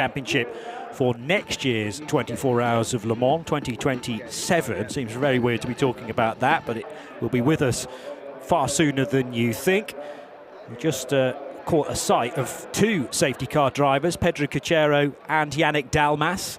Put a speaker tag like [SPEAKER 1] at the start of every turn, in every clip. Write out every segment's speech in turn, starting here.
[SPEAKER 1] Championship for next year's 24 Hours of Le Mans 2027. Seems very weird to be talking about that, but it will be with us far sooner than you think. We just caught a sight of two safety car drivers, Pedro Cachero and Yannick Dalmas,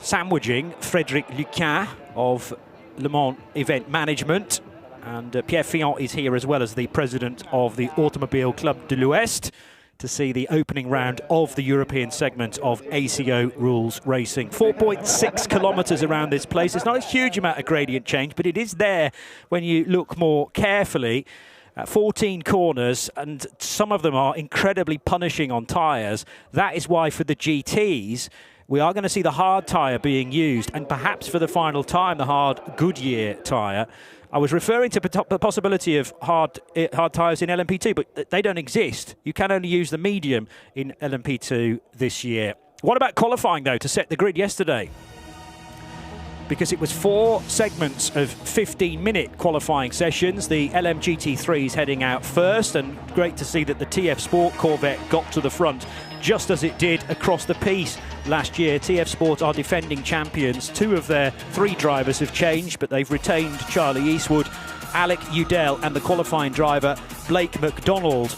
[SPEAKER 1] sandwiching Frédéric Luquin of Le Mans Event Management. And Pierre Fillon is here as well as the president of the Automobile Club de l'Ouest to see the opening round of the European segment of ACO Rules Racing. 4.6 kilometres around this place. It's not a huge amount of gradient change, but it is there when you look more carefully. 14 corners, and some of them are incredibly punishing on tyres. That is why for the GTs, we are going to see the hard tyre being used, and perhaps for the final time, the hard Goodyear tyre. I was referring to the possibility of hard tyres in LMP2, but they don't exist. You can only use the medium in LMP2 this year. What about qualifying, though, to set the grid yesterday? Because it was 4 segments of 15-minute qualifying sessions. The LMGT3 is heading out first, and great to see that the TF Sport Corvette got to the front just as it did across the piece last year. TF Sport are defending champions. 2 of their 3 drivers have changed, but they've retained Charlie Eastwood, Alec Udell, and the qualifying driver Blake McDonald.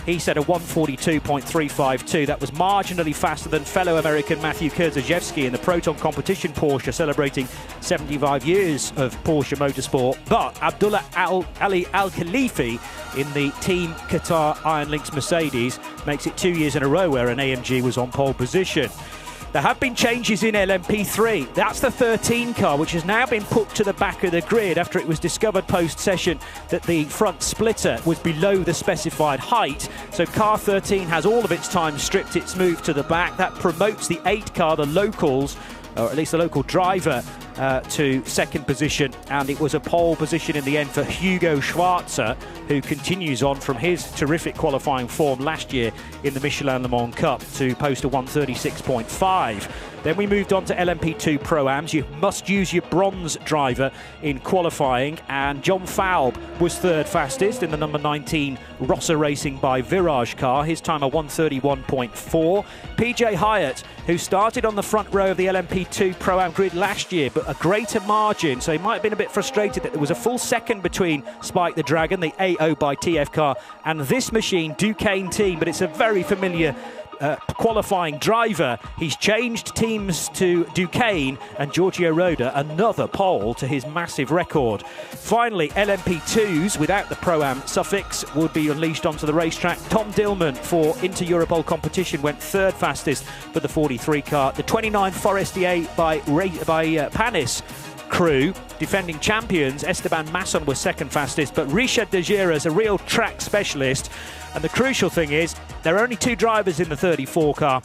[SPEAKER 1] He set a 1:42.352. That was marginally faster than fellow American Matthew Kurzajewski in the Proton Competition Porsche, celebrating 75 years of Porsche motorsport. But Abdullah Ali Al-Khalifi in the Team Qatar Iron Lynx Mercedes makes it 2 years in a row where an AMG was on pole position. There have been changes in LMP3. That's the 13 car, which has now been put to the back of the grid after it was discovered post-session that the front splitter was below the specified height. So car 13 has all of its time stripped. It's moved to the back. That promotes the 8 car, the locals, or at least the local driver, to second position, and it was a pole position in the end for Hugo Schwarzer, who continues on from his terrific qualifying form last year in the Michelin Le Mans Cup to post a 1:36.5. Then we moved on to LMP2 Pro-Ams. You must use your bronze driver in qualifying, and John Falb was 3rd fastest in the number 19 Rossa Racing by Virage car. His time a 1:31.4. PJ Hyatt, who started on the front row of the LMP2 Pro-Am grid last year, but a greater margin, so he might have been a bit frustrated that there was a full second between Spike the Dragon, the AO by TF car, and this machine, Duquesne team, but it's a very familiar qualifying driver. He's changed teams to Duquesne, and Giorgio Roda, another pole to his massive record. Finally, LMP2s without the Pro-Am suffix would be unleashed onto the racetrack. Tom Dillman for Inter-Europol competition went 3rd fastest for the 43 car. The 29 Forestier by Panis crew, defending champions, Esteban Masson was 2nd fastest, but Richard De Gera is a real track specialist. And the crucial thing is, there are only 2 drivers in the 34 car.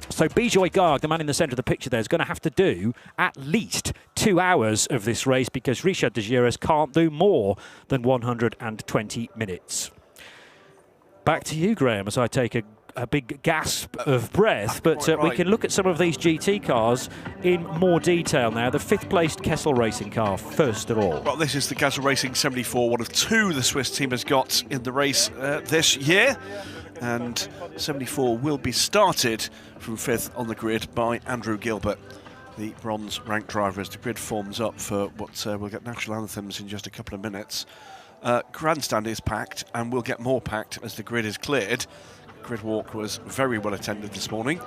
[SPEAKER 1] So Bijoy Garg, the man in the centre of the picture there, is going to have to do at least 2 hours of this race, because Richard De Gera can't do more than 120 minutes. Back to you, Graham, as I take a big gasp of breath, but we can look at some of these GT cars in more detail now. The 5th placed Kessel Racing car, first of all.
[SPEAKER 2] Well, this is the Kessel Racing 74, one of 2 the Swiss team has got in the race this year, and 74 will be started from 5th on the grid by Andrew Gilbert, the bronze ranked driver, as the grid forms up for what we'll get national anthems in just a couple of minutes. Grandstand is packed, and we'll get more packed as the grid is cleared. Grid walk was very well attended this morning.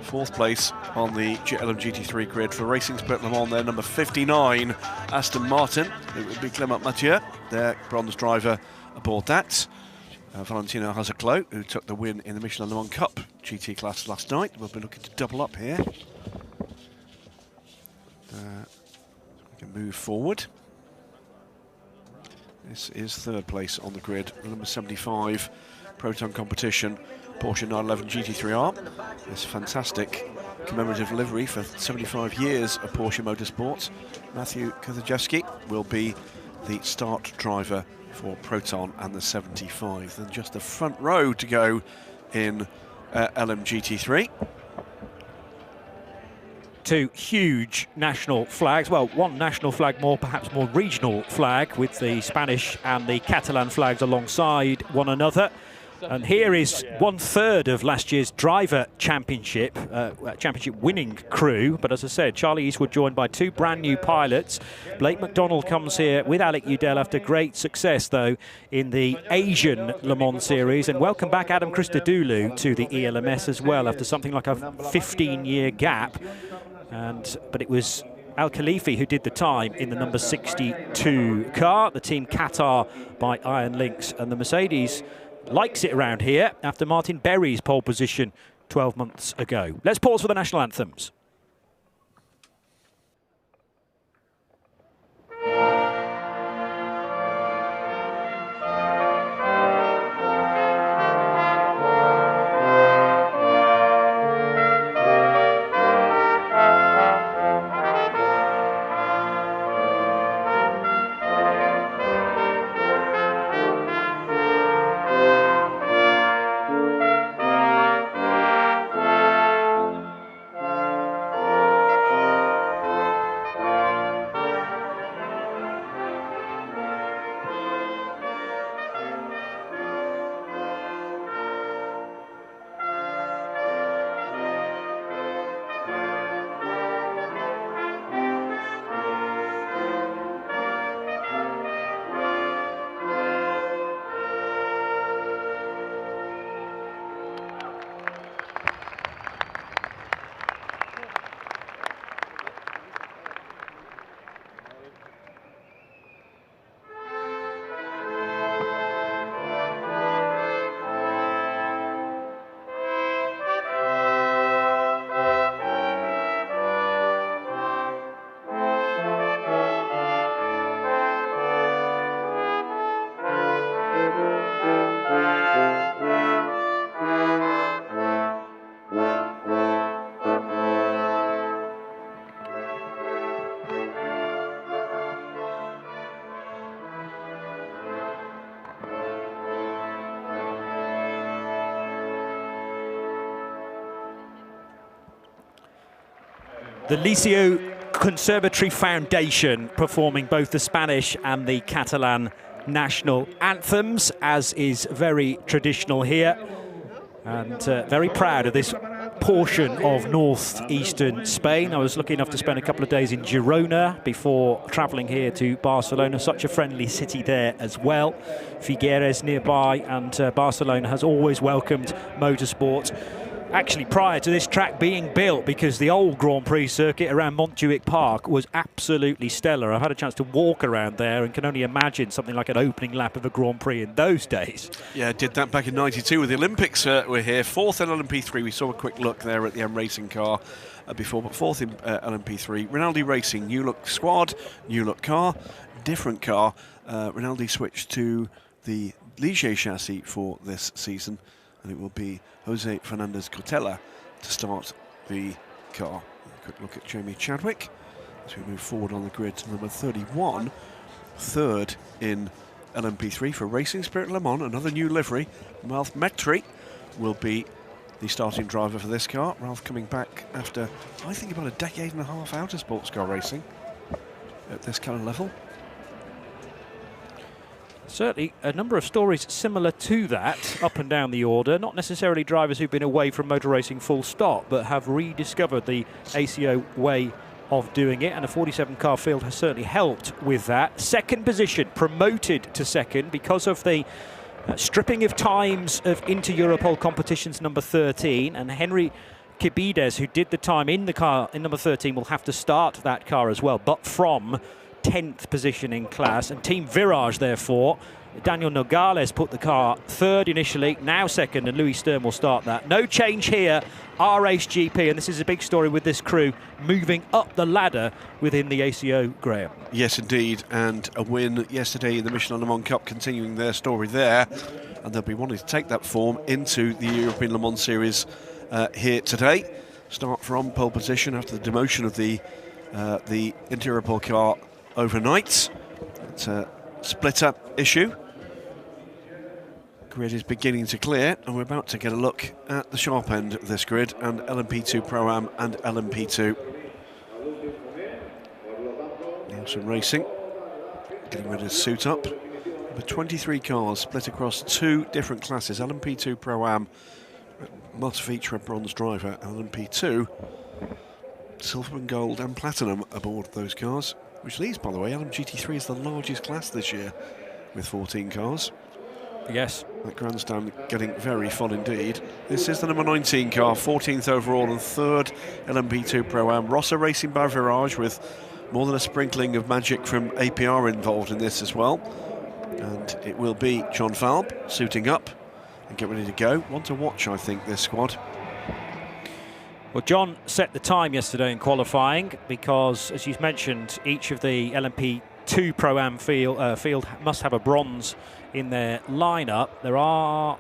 [SPEAKER 2] 4th place on the LMGT3 grid for Racing Spirit Le Mans, their number 59, Aston Martin. It would be Clément Mathieu, their bronze driver, aboard that. Valentino Hazzaclo, who took the win in the Michelin Le Mans Cup GT class last night, will be looking to double up here. We can move forward. This is 3rd place on the grid, number 75. Proton Competition Porsche 911 GT3R. This fantastic commemorative livery for 75 years of Porsche motorsport. Matthew Kurzajewski will be the start driver for Proton and the 75. Then just the front row to go in LMGT3.
[SPEAKER 1] 2 huge national flags. Well, one national flag more, perhaps more regional flag, with the Spanish and the Catalan flags alongside one another. And here is 1/3 of last year's driver championship winning crew. But as I said, Charlie Eastwood joined by 2 brand new pilots. Blake McDonald comes here with Alec Udell after great success, though, in the Asian Le Mans series. And welcome back Adam Christodoulou to the ELMS as well after something like a 15-year gap. But it was Al Khalifi who did the time in the number 62 car, the Team Qatar by Iron Lynx, and the Mercedes likes it around here after Martin Berry's pole position 12 months ago. Let's pause for the national anthems. The Liceo Conservatory Foundation performing both the Spanish and the Catalan national anthems, as is very traditional here. And very proud of this portion of northeastern Spain. I was lucky enough to spend a couple of days in Girona before travelling here to Barcelona. Such a friendly city there as well. Figueres nearby, and Barcelona has always welcomed motorsport. Actually, prior to this track being built, because the old Grand Prix circuit around Montjuic Park was absolutely stellar. I've had a chance to walk around there and can only imagine something like an opening lap of a Grand Prix in those days. Yeah,
[SPEAKER 2] did that back in '92 with the Olympics. We're here, 4th in LMP3. We saw a quick look there at the M Racing car before, but 4th in LMP3. Rinaldi Racing, new look squad, new look car, different car. Rinaldi switched to the Ligier chassis for this season, and it will be Jose Fernandez Cortella to start the car. A quick look at Jamie Chadwick as we move forward on the grid to number 31, 3rd in LMP3 for Racing Spirit Le Mans. Another new livery. Ralph Metry will be the starting driver for this car. Ralph coming back after, I think, about a decade and a half out of sports car racing at this kind of level.
[SPEAKER 1] Certainly a number of stories similar to that up and down the order. Not necessarily drivers who've been away from motor racing full stop, but have rediscovered the ACO way of doing it, and a 47-car field has certainly helped with that. Second position, promoted to second because of the stripping of times of inter-Europol competitions, number 13, and Henry Kibides, who did the time in the car in number 13, will have to start that car as well, but from 10th position in class. And Team Virage, therefore, Daniel Nogales put the car 3rd initially, now 2nd, and Louis Stern will start that. No change here, R-Race GP, and this is a big story with this crew moving up the ladder within the ACO, Graham.
[SPEAKER 2] Yes, indeed, and a win yesterday in the Michelin Le Mans Cup, continuing their story there, and they'll be wanting to take that form into the European Le Mans Series here today. Start from pole position after the demotion of the Inter-Europol car overnight. It's a split-up issue. Grid is beginning to clear, and we're about to get a look at the sharp end of this grid and LMP2 Pro-Am and LMP2. Nielsen Racing getting ready to suit up. with 23 cars split across 2 different classes, LMP2 Pro-Am, multi-feature bronze driver, LMP2, silver and gold and platinum aboard those cars, which leaves, by the way, LMGT3 is the largest class this year with 14 cars.
[SPEAKER 1] Yes.
[SPEAKER 2] That grandstand getting very full indeed. This is the number 19 car, 14th overall and 3rd LMP2 Pro-Am. Rosser Racing by Virage, with more than a sprinkling of magic from APR involved in this as well. And it will be John Falb suiting up and get ready to go. One to watch, I think, this squad.
[SPEAKER 1] Well, John set the time yesterday in qualifying because, as you've mentioned, each of the LMP2 Pro-Am field must have a bronze in their lineup.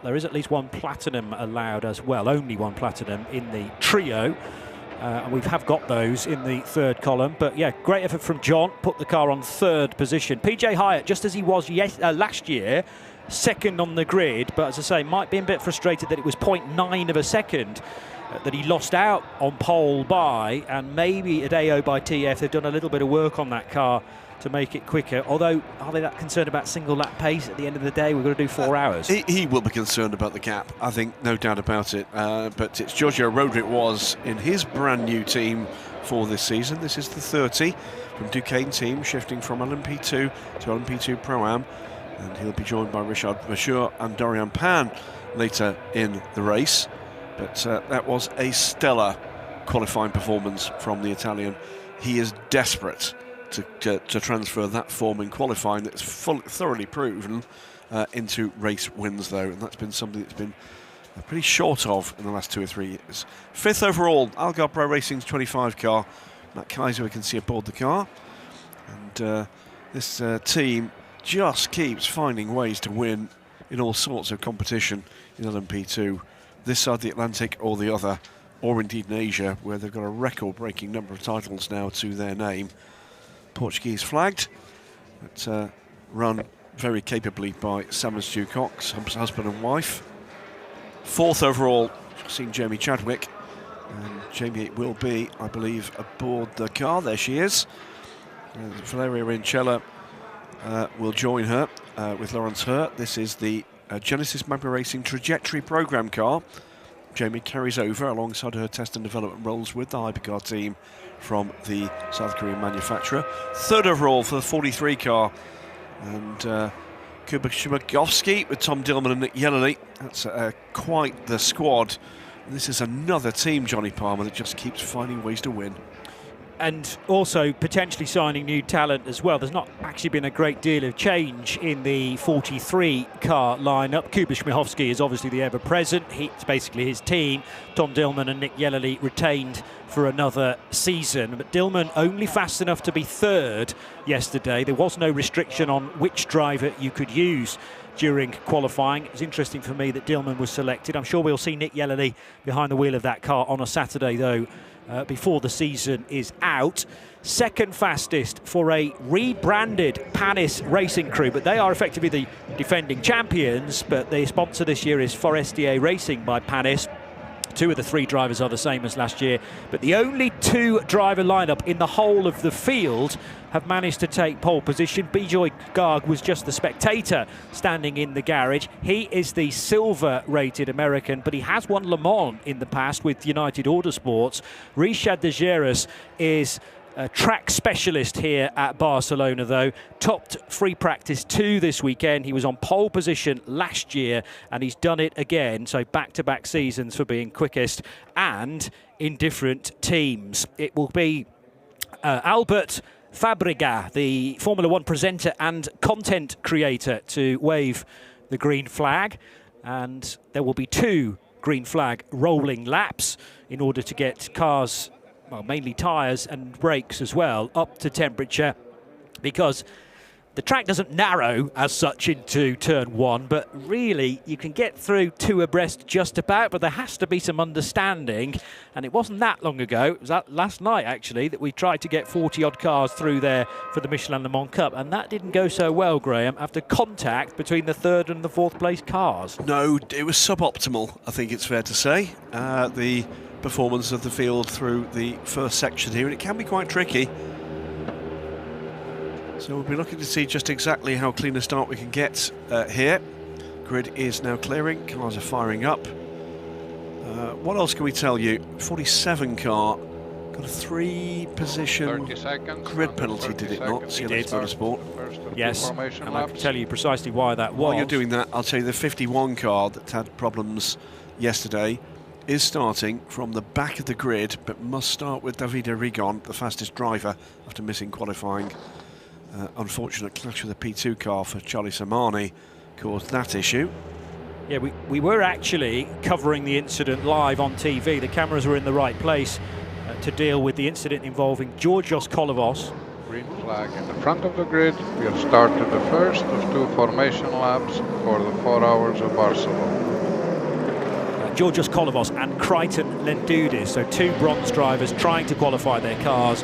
[SPEAKER 1] There is at least one platinum allowed as well, only one platinum in the trio. And we have got those in the 3rd column. But yeah, great effort from John, put the car on 3rd position. PJ Hyatt, just as he was last year, 2nd on the grid, but as I say, might be a bit frustrated that it was 0.9 of a second that he lost out on pole by, and maybe at AO by TF they've done a little bit of work on that car to make it quicker. Although, are they that concerned about single lap pace? At the end of the day, we've got to do 4 hours.
[SPEAKER 2] He will be concerned about the gap, I think, no doubt about it. But it's Giorgio Roderick was in his brand new team for this season. This is the 30 from Duquesne team, shifting from LMP2 to LMP2 Pro-Am. And he'll be joined by Richard Vasseur and Dorian Pan later in the race. But that was a stellar qualifying performance from the Italian. He is desperate to transfer that form in qualifying that's thoroughly proven into race wins, though, and that's been something that's been pretty short of in the last 2 or 3 years. 5th overall, Algarve Pro Racing's 25 car. Matt Kaiser, we can see aboard the car. And this team just keeps finding ways to win in all sorts of competition in LMP2. This side of the Atlantic or the other, or indeed in Asia, where they've got a record-breaking number of titles now to their name. Portuguese flagged, but run very capably by Sam and Stu Cox, husband and wife. 4th overall, seen Jamie Chadwick, and Jamie will be, I believe, aboard the car. There she is. Valeria Rincella will join her with Lawrence Hurt. This is the Genesis Magna Racing Trajectory Programme car. Jamie carries over alongside her test and development roles with the hypercar team from the South Korean manufacturer. 3rd overall for the 43 car, and Kuba Shumagovsky with Tom Dillman and Nick Yellowly. That's quite the squad. And this is another team, Johnny Palmer, that just keeps finding ways to win.
[SPEAKER 1] And also potentially signing new talent as well. There's not actually been a great deal of change in the 43 car lineup. Kuba Śmiechowski is obviously the ever-present. It's basically his team. Tom Dillman and Nick Yellowly retained for another season. But Dillman only fast enough to be 3rd yesterday. There was no restriction on which driver you could use during qualifying. It's interesting for me that Dillman was selected. I'm sure we'll see Nick Yellowly behind the wheel of that car on a Saturday, though, before the season is out. 2nd fastest for a rebranded Panis racing crew, but they are effectively the defending champions, but the sponsor this year is Forestier Racing by Panis. 2 of the 3 drivers are the same as last year, but the only 2 driver lineup in the whole of the field have managed to take pole position. Bijoy Garg was just the spectator standing in the garage. He is the silver-rated American, but he has won Le Mans in the past with United Autosports. Rishad Dejeras is a track specialist here at Barcelona, though. Topped free practice 2 this weekend. He was on pole position last year, and he's done it again. So back-to-back seasons for being quickest, and in different teams. It will be Albert Fabrega, the Formula 1 presenter and content creator, to wave the green flag. And there will be 2 green flag rolling laps in order to get cars, well, mainly tyres and brakes as well, up to temperature, because the track doesn't narrow as such into turn 1, but really you can get through 2 abreast just about, but there has to be some understanding. And it wasn't that long ago, it was that last night actually, that we tried to get 40 odd cars through there for the Michelin Le Mans Cup, and that didn't go so well, Graham, after contact between the 3rd and the 4th place cars. No,
[SPEAKER 2] it was suboptimal, I think it's fair to say. The performance of the field through the first section here, and it can be quite tricky. So we'll be looking to see just exactly how clean a start we can get here. Grid is now clearing, cars are firing up. What else can we tell you? 47 car got a 3-position grid penalty, did it not? CLX Motorsport.
[SPEAKER 1] Yes, and I can tell you precisely why that was.
[SPEAKER 2] While you're doing that, I'll tell you the 51 car that had problems yesterday is starting from the back of the grid, but must start with Davide Rigon, the fastest driver, after missing qualifying. Unfortunate clash with the P2 car for Charlie Samani caused that issue.
[SPEAKER 1] Yeah, we were actually covering the incident live on TV. The cameras were in the right place to deal with the incident involving Georgios Kolovos.
[SPEAKER 3] Green flag in the front of the grid. We have started the first of 2 formation laps for the 4 hours of Barcelona.
[SPEAKER 1] Georgios Kolovos and Crichton Lendoudis, so 2 bronze drivers trying to qualify their cars.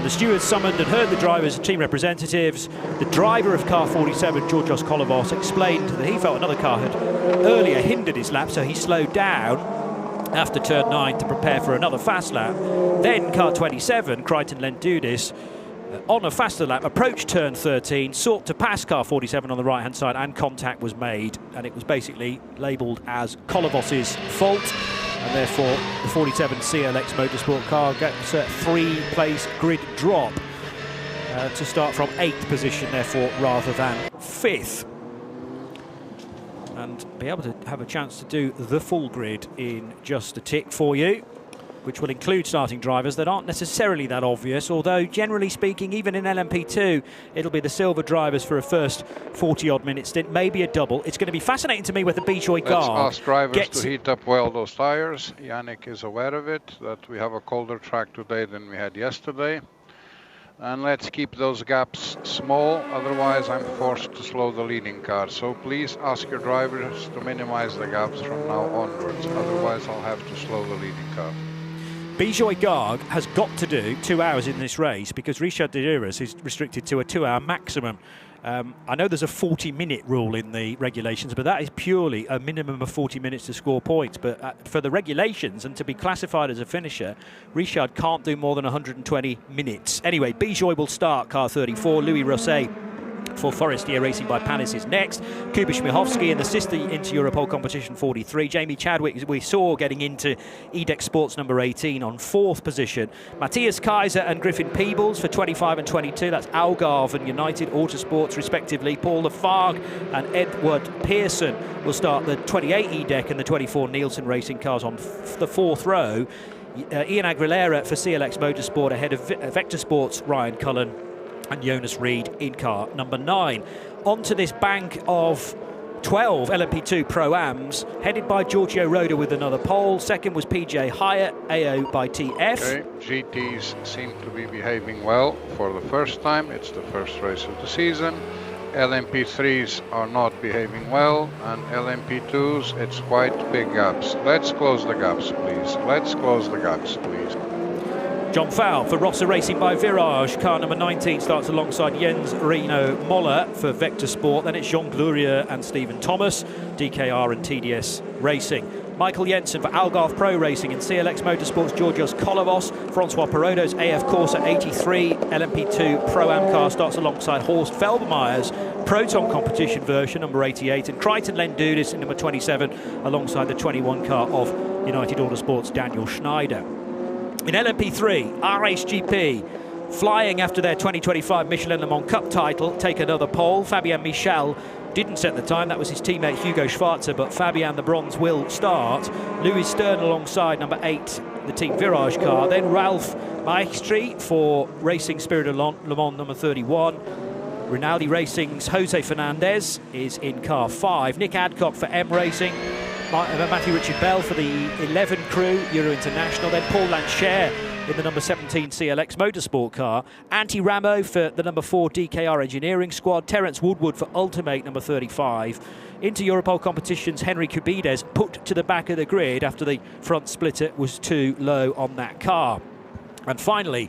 [SPEAKER 1] The stewards summoned and heard the drivers and team representatives. The driver of car 47, Georgios Kolovos, explained that he felt another car had earlier hindered his lap, so he slowed down after turn 9 to prepare for another fast lap. Then car 27, Crichton Lendoudis, on a faster lap, approached turn 13, sought to pass car 47 on the right-hand side, and contact was made, and it was basically labelled as Kolovos's fault, and therefore the 47 CLX Motorsport car gets a 3-place grid drop to start from 8th position, therefore, rather than 5th. And be able to have a chance to do the full grid in just a tick for you, which will include starting drivers that aren't necessarily that obvious, although generally speaking, even in LMP2, it'll be the silver drivers for a first 40-odd minute stint, maybe a double. It's going to be fascinating to me whether Bijoy Garg
[SPEAKER 3] Let's ask drivers to heat up well those tyres. Yannick is aware of it, that we have a colder track today than we had yesterday. And let's keep those gaps small, otherwise I'm forced to slow the leading car. So please ask your drivers to minimize the gaps from now onwards, otherwise I'll have to slow the leading car.
[SPEAKER 1] Bijoy Garg has got to do 2 hours in this race because Richard de Iris is restricted to a 2-hour maximum. I know there's a 40-minute rule in the regulations, but that is purely a minimum of 40 minutes to score points. But for the regulations and to be classified as a finisher, Richard can't do more than 120 minutes. Anyway, Bijoy will start car 34, Louis Rosset for Forestier Racing by Panis is next. Kuba Śmiechowski in the sister Inter-Europol competition 43. Jamie Chadwick we saw getting into EDEX Sports number 18 on 4th position. Matthias Kaiser and Griffin Peebles for 25 and 22. That's Algarve and United Autosports respectively. Paul Lafargue and Edward Pearson will start the 28 EDEC and the 24 Nielsen Racing cars on the 4th row. Ian Aguilera for CLX Motorsport ahead of Vector Sports' Ryan Cullen and Jonas Reed in car number 9. Onto this bank of 12 LMP2 Pro-Ams, headed by Giorgio Roda with another pole. Second was PJ Hyatt, AO by TF.
[SPEAKER 3] Okay, GTs seem to be behaving well for the first time. It's the first race of the season. LMP3s are not behaving well, and LMP2s, it's quite big gaps. Let's close the gaps, please. Let's close the gaps, please.
[SPEAKER 1] John Fowl for Rossa Racing by Virage. Car number 19 starts alongside Jens Reno Moller for Vector Sport. Then it's Jean Gloria and Stephen Thomas, DKR and TDS Racing. Michael Jensen for Algarve Pro Racing and CLX Motorsports, Georgios Kolovos. Francois Perrodo's AF Corsa 83 LMP2 Pro-Am car starts alongside Horst Felbermeyer's Proton competition version, number 88, and Crichton Lendoudis in number 27, alongside the 21 car of United Autosports' Daniel Schneider. In LMP3, RHGP, flying after their 2025 Michelin Le Mans Cup title, take another pole. Fabien Michel didn't set the time, that was his teammate Hugo Schwarzer, but Fabien the bronze will start. Louis Stern alongside number 8, the Team Virage car. Then Ralph Maestri for Racing Spirit of Le Mans number 31. Rinaldi Racing's Jose Fernandez is in car 5. Nick Adcock for M Racing. Matthew Richard Bell for the 11 crew, Euro International. Then Paul Lancher in the number 17 CLX Motorsport car. Antti Ramo for the number 4 DKR Engineering Squad. Terence Woodward for Ultimate number 35. Into Europol competitions, Henry Cubides put to the back of the grid after the front splitter was too low on that car. And finally,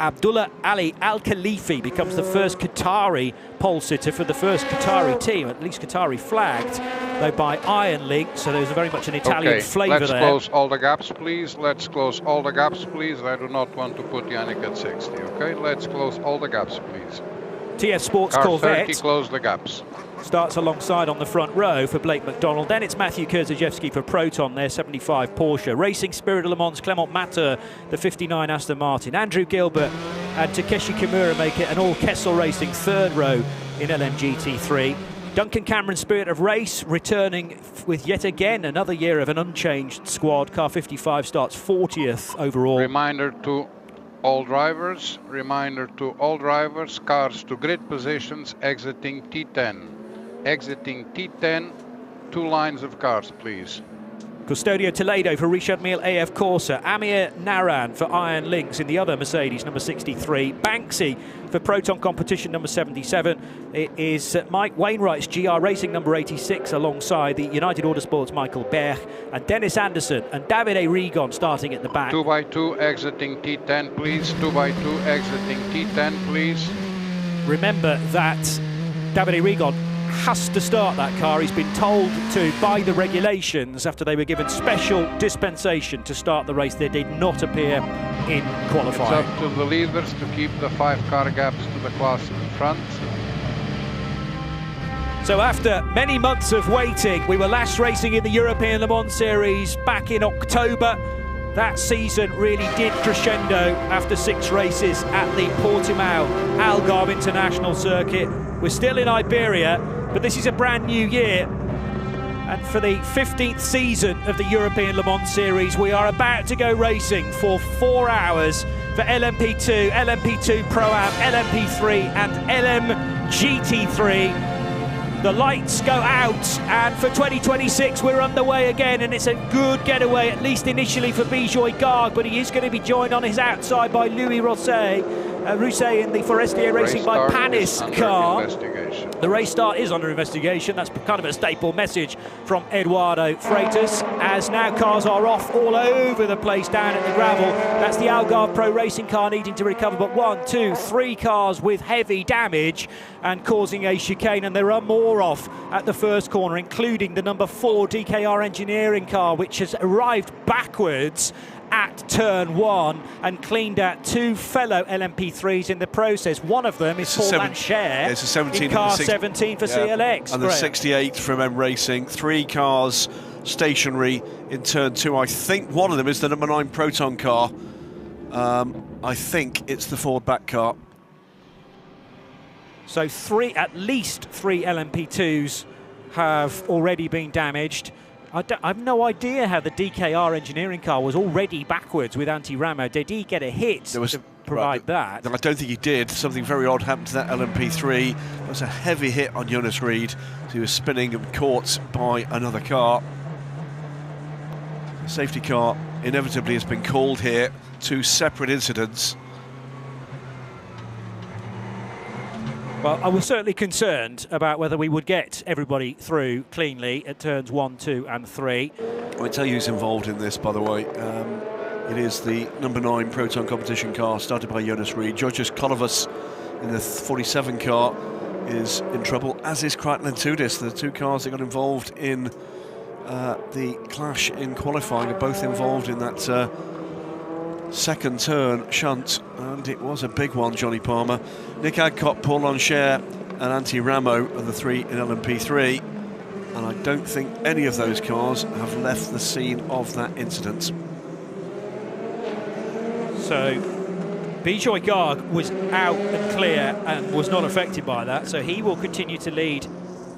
[SPEAKER 1] Abdullah Ali Al-Khalifi becomes the first Qatari pole sitter for the first Qatari team, at least Qatari flagged, though by Iron Link, so there's very much an Italian flavour there.
[SPEAKER 3] Let's close all the gaps, please. Let's close all the gaps, please. I do not want to put Yannick at 60, okay? Let's close all the gaps, please.
[SPEAKER 1] TF Sports
[SPEAKER 3] Car
[SPEAKER 1] Corvette
[SPEAKER 3] 30, close the gaps.
[SPEAKER 1] starts alongside on the front row for Blake McDonald. Then it's Matthew Kurzajewski for Proton, their 75 Porsche. Racing Spirit of Le Mans, Clement Matter, the 59 Aston Martin. Andrew Gilbert and Takeshi Kimura make it an all Kessel Racing third row in LMGT3. Duncan Cameron, Spirit of Race, returning with yet again another year of an unchanged squad. Car 55 starts 40th overall.
[SPEAKER 3] Reminder to all drivers, cars to grid positions, exiting T10. Exiting T10, 2 lines of cars, please.
[SPEAKER 1] Custodio Toledo for Richard Mille AF Corsa. Amir Naran for Iron Lynx in the other Mercedes, number 63. Banksy for Proton Competition, number 77. It is Mike Wainwright's GR Racing, number 86, alongside the United Autosports Michael Berg, and Dennis Anderson and Davide Rigon starting at the back.
[SPEAKER 3] 2x2 exiting T10, please. 2x2 exiting T10, please.
[SPEAKER 1] Remember that Davide Rigon has to start that car. He's been told to by the regulations after they were given special dispensation to start the race. They did not appear in qualifying.
[SPEAKER 3] It's up to the leaders to keep the 5 car gaps to the class in front.
[SPEAKER 1] So after many months of waiting, we were last racing in the European Le Mans Series back in October. That season really did crescendo after 6 races at the Portimão Algarve International Circuit. We're still in Iberia, but this is a brand new year. And for the 15th season of the European Le Mans Series, we are about to go racing for 4 hours for LMP2, LMP2 Pro-Am, LMP3 and LMGT3. The lights go out, and for 2026 we're underway again, and it's a good getaway, at least initially, for Bijoy Garg, but he is going to be joined on his outside by Louis Rousset in the Forestier Racing by Panis car. The race start is under investigation. That's kind of a staple message from Eduardo Freitas, as now cars are off all over the place down at the gravel. That's the Algarve Pro Racing car needing to recover, but 1, 2, 3 cars with heavy damage and causing a chicane, and there are more off at the first corner, including the number 4 DKR Engineering car, which has arrived backwards at turn 1 and cleaned out 2 fellow LMP3s in the process. One of them is Paul Lancher in car 17 for CLX.
[SPEAKER 2] And the 68th from M Racing. 3 cars stationary in turn 2. I think one of them is the number 9 Proton car. I think it's the forward back car.
[SPEAKER 1] So at least 3 LMP2s have already been damaged. I have no idea how the DKR Engineering car was already backwards with anti-Ramo. Did he get a hit to provide that?
[SPEAKER 2] I don't think he did. Something very odd happened to that LMP3. There was a heavy hit on Jonas Reed. He was spinning and caught by another car. The safety car inevitably has been called here. 2 separate incidents.
[SPEAKER 1] Well, I was certainly concerned about whether we would get everybody through cleanly at turns 1, 2 and 3.
[SPEAKER 2] I'll tell you who's involved in this, by the way. It is the number 9 Proton competition car started by Jonas Reed. Georgios Kolovas in the 47 car is in trouble, as is Kraitlan Tudis. The 2 cars that got involved in the clash in qualifying are both involved in that second turn shunt, and it was a big one, Johnny Palmer. Nick Adcock, Paul Lancher and Antti Ramo are the 3 in LMP3, and I don't think any of those cars have left the scene of that incident.
[SPEAKER 1] So Bijoy Garg was out and clear and was not affected by that, so he will continue to lead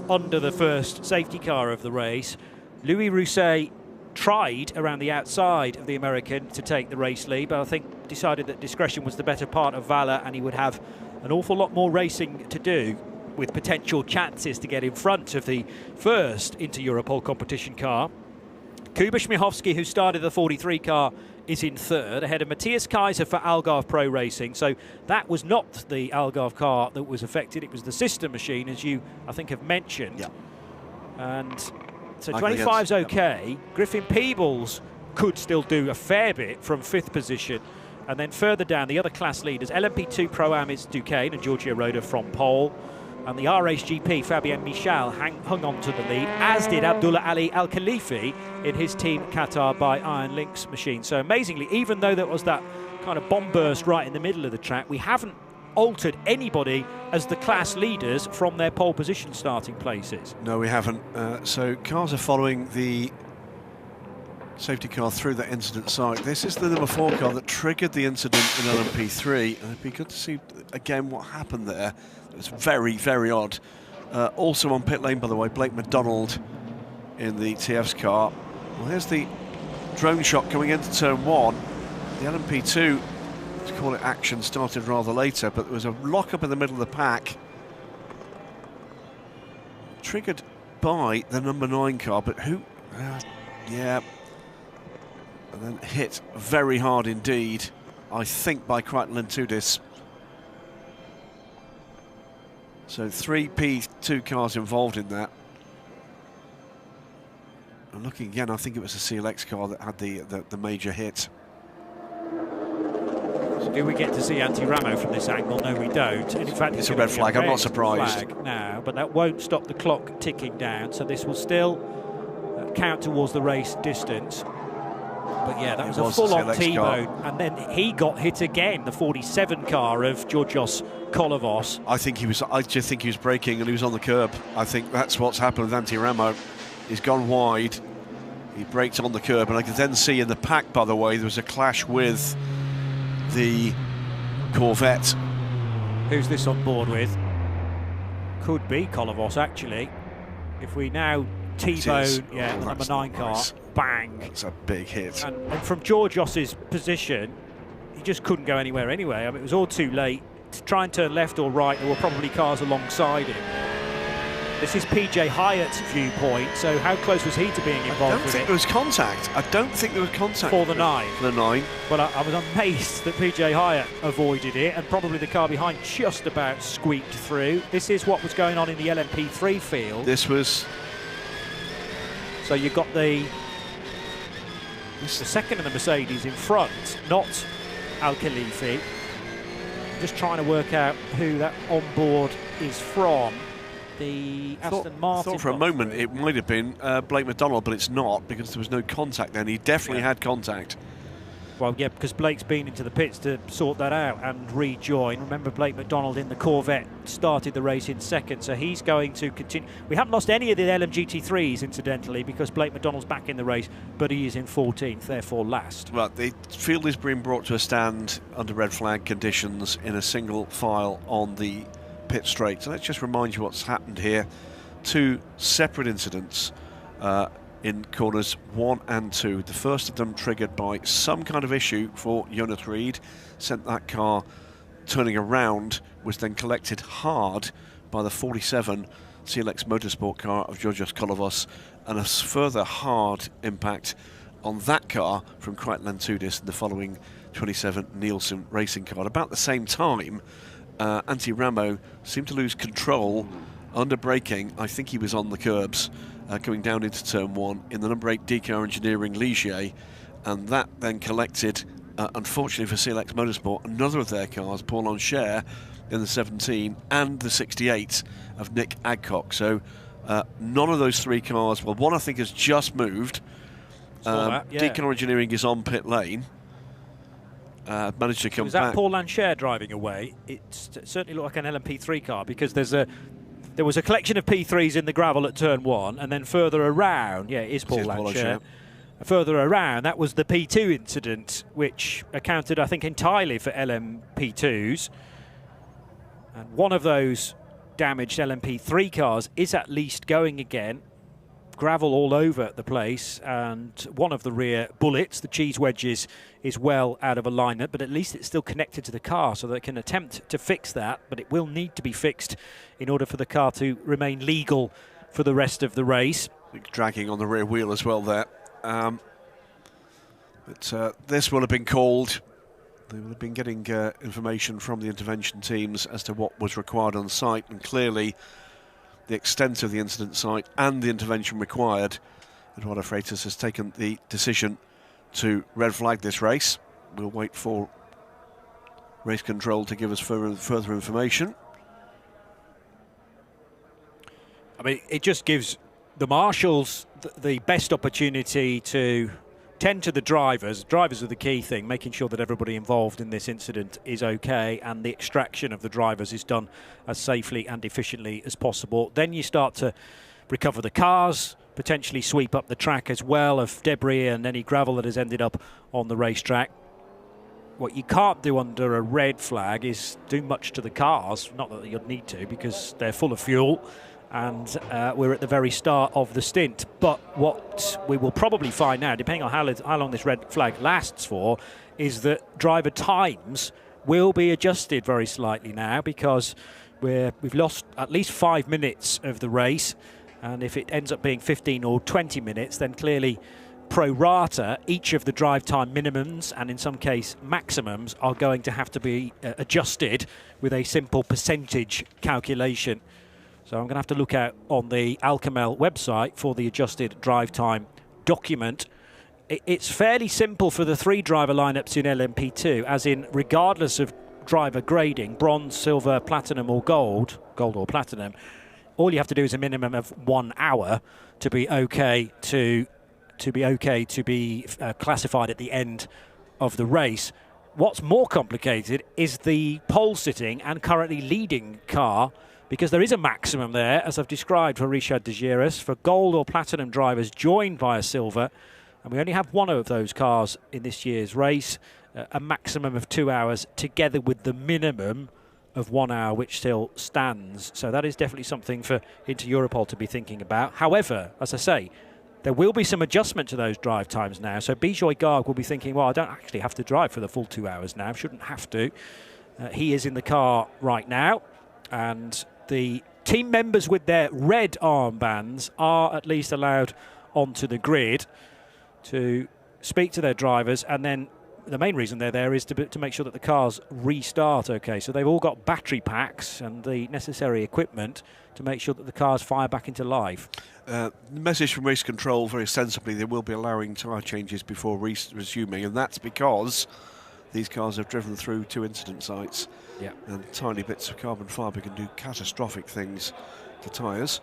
[SPEAKER 1] under the first safety car of the race. Louis Rousset tried around the outside of the American to take the race lead, but I think decided that discretion was the better part of valour, and he would have an awful lot more racing to do with potential chances to get in front of the first Inter-Europol competition car. Kuba Śmiechowski, who started the 43 car, is in third, ahead of Matthias Kaiser for Algarve Pro Racing. So that was not the Algarve car that was affected, it was the sister machine, as you, I think, have mentioned.
[SPEAKER 2] Yeah.
[SPEAKER 1] And so 25's okay. Griffin Peebles could still do a fair bit from 5th position. And then further down, the other class leaders, LMP2 Pro-Am is Duquesne and Giorgio Roda from pole. And the RHGP, Fabien Michal, hung on to the lead, as did Abdullah Ali Al-Khalifi in his team Qatar by Iron Lynx machine. So amazingly, even though there was that kind of bomb burst right in the middle of the track, we haven't altered anybody as the class leaders from their pole position starting places.
[SPEAKER 2] No, we haven't. So cars are following the safety car through that incident site. This is the number 4 car that triggered the incident in LMP3. And it'd be good to see again what happened there. It was very, very odd. Also on pit lane, by the way, Blake McDonald in the TF's car. Well, here's the drone shot coming into turn 1. The LMP2, let's call it action, started rather later, but there was a lock-up in the middle of the pack. Triggered by the number 9 car, but who? Yeah. And then hit very hard indeed, I think, by Crichton Lentudis. So 3 P2 cars involved in that. And looking again, I think it was a CLX car that had the major hit.
[SPEAKER 1] So do we get to see Antti Ramo from this angle? No, we don't. And in fact,
[SPEAKER 2] it's a red flag. I'm not surprised.
[SPEAKER 1] Flag now, but that won't stop the clock ticking down. So this will still count towards the race distance. But yeah, that was a full-on T-bone, and then he got hit again. The 47 car of Georgios Kolovos.
[SPEAKER 2] I just think he was braking and he was on the curb. I think that's what's happened with Antti Ramo. He's gone wide. He braked on the curb, and I could then see in the pack, by the way, there was a clash with the Corvette.
[SPEAKER 1] Who's this on board with? Could be Kolovos, actually. If we now T-bone, yeah, the number 9 car, nice. Bang.
[SPEAKER 2] That's a big hit.
[SPEAKER 1] And from Georgios's position, he just couldn't go anywhere anyway. I mean, it was all too late. To try and turn left or right, there were probably cars alongside him. This is PJ Hyatt's viewpoint, so how close was he to being involved with it?
[SPEAKER 2] I don't think there was contact. I don't think there was contact.
[SPEAKER 1] For the 9.
[SPEAKER 2] For the 9.
[SPEAKER 1] But I was amazed that PJ Hyatt avoided it, and probably the car behind just about squeaked through. This is what was going on in the LMP3 field.
[SPEAKER 2] This was...
[SPEAKER 1] So you've got the second of the Mercedes in front, not Al-Khalifi. Just trying to work out who that onboard is from. The Aston Martin.
[SPEAKER 2] I thought for a moment it might have been Blake McDonald, but it's not, because there was no contact then. He definitely had contact.
[SPEAKER 1] Well, yeah, because Blake's been into the pits to sort that out and rejoin. Remember, Blake McDonald in the Corvette started the race in second, so he's going to continue. We haven't lost any of the LMGT3s, incidentally, because Blake McDonald's back in the race, but he is in 14th, therefore last.
[SPEAKER 2] Well, the field is being brought to a stand under red flag conditions in a single file on the pit straight. So let's just remind you what's happened here. 2 separate incidents in corners 1 and 2. The first of them triggered by some kind of issue for Jonas Reed, sent that car turning around, was then collected hard by the 47 CLX Motorsport car of Georgios Kolovos, and a further hard impact on that car from Crichton Lentudis and the following 27 Nielsen racing car. At about the same time, Antti Ramo seemed to lose control under braking. I think he was on the curbs coming down into turn 1 in the number 8 Decar Engineering Ligier, and that then collected, unfortunately for CLX Motorsport, another of their cars, Paul Encher, in the 17 and the 68 of Nick Adcock. So none of those 3 cars, well, one I think has just moved. Decar Engineering is on pit lane. Managed to come back.
[SPEAKER 1] Was that Paul Encher driving away? It certainly looked like an LMP3 car, because there was a collection of P3s in the gravel at turn 1, and then further around, yeah, it is Paul Encher. Further around, that was the P2 incident, which accounted, I think, entirely for LMP2s. And one of those damaged LMP3 cars is at least going again. Gravel all over the place, and one of the rear bullets, the cheese wedges, is well out of alignment, but at least it's still connected to the car, so they can attempt to fix that, but it will need to be fixed in order for the car to remain legal for the rest of the race.
[SPEAKER 2] Dragging on the rear wheel as well there. But this will have been called. They will have been getting information from the intervention teams as to what was required on site, and clearly the extent of the incident site and the intervention required, Eduardo Freitas has taken the decision to red flag this race. We'll wait for race control to give us further information. I
[SPEAKER 1] mean, it just gives the marshals the best opportunity to tend to the drivers. Drivers are the key thing, making sure that everybody involved in this incident is okay and the extraction of the drivers is done as safely and efficiently as possible. Then you start to recover the cars, potentially sweep up the track as well of debris and any gravel that has ended up on the racetrack. What you can't do under a red flag is do much to the cars, not that you'd need to because they're full of fuel and we're at the very start of the stint. But what we will probably find now, depending on how long this red flag lasts for, is that driver times will be adjusted very slightly now because we've lost at least 5 minutes of the race, and if it ends up being 15 or 20 minutes, then clearly pro rata, each of the drive time minimums and in some case maximums are going to have to be adjusted with a simple percentage calculation. So I'm going to have to look out on the Alcamel website for the adjusted drive time document. It's fairly simple for the 3 driver lineups in LMP2, as in regardless of driver grading, bronze, silver, platinum or gold or platinum, all you have to do is a minimum of 1 hour to be okay to be classified at the end of the race. What's more complicated is the pole sitting and currently leading car, because there is a maximum there, as I've described for Richard de Geras, for gold or platinum drivers joined by a silver, and we only have one of those cars in this year's race, a maximum of 2 hours together with the minimum of 1 hour, which still stands. So that is definitely something for Inter-Europol to be thinking about. However, as I say, there will be some adjustment to those drive times now. So Bijoy Garg will be thinking, well, I don't actually have to drive for the full 2 hours now, shouldn't have to. He is in the car right now, and the team members with their red armbands are at least allowed onto the grid to speak to their drivers, and then the main reason they're there is to make sure that the cars restart okay. So they've all got battery packs and the necessary equipment to make sure that the cars fire back into life.
[SPEAKER 2] The message from race control, very sensibly, they will be allowing tyre changes before resuming, and that's because these cars have driven through 2 incident sites.
[SPEAKER 1] Yeah.
[SPEAKER 2] And tiny bits of carbon fibre can do catastrophic things to tyres.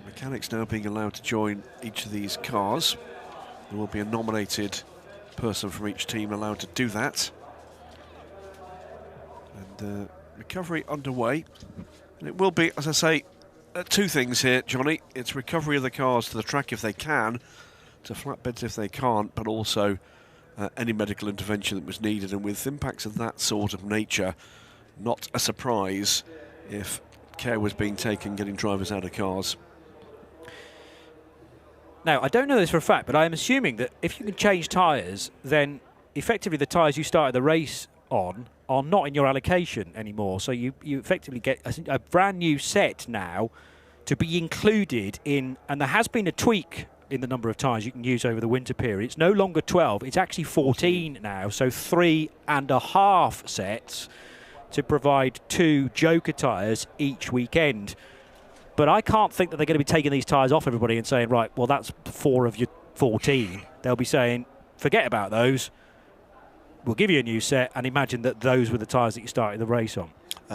[SPEAKER 2] Mechanics now being allowed to join each of these cars. There will be a nominated person from each team allowed to do that. And recovery underway. And it will be, as I say, 2 things here, Johnny. It's recovery of the cars to the track if they can, to flatbeds if they can't, but also any medical intervention that was needed. And with impacts of that sort of nature, not a surprise if care was being taken getting drivers out of cars.
[SPEAKER 1] Now, I don't know this for a fact, but I am assuming that if you can change tyres, then effectively the tyres you started the race on are not in your allocation anymore. So you effectively get a brand new set now to be included in, and there has been a tweak in the number of tyres you can use over the winter period. It's no longer 12, it's actually 14 now, so 3.5 sets to provide 2 Joker tyres each weekend. But I can't think that they're going to be taking these tyres off everybody and saying, right, well, that's 4 of your 14. They'll be saying, forget about those. We'll give you a new set, and imagine that those were the tyres that you started the race on.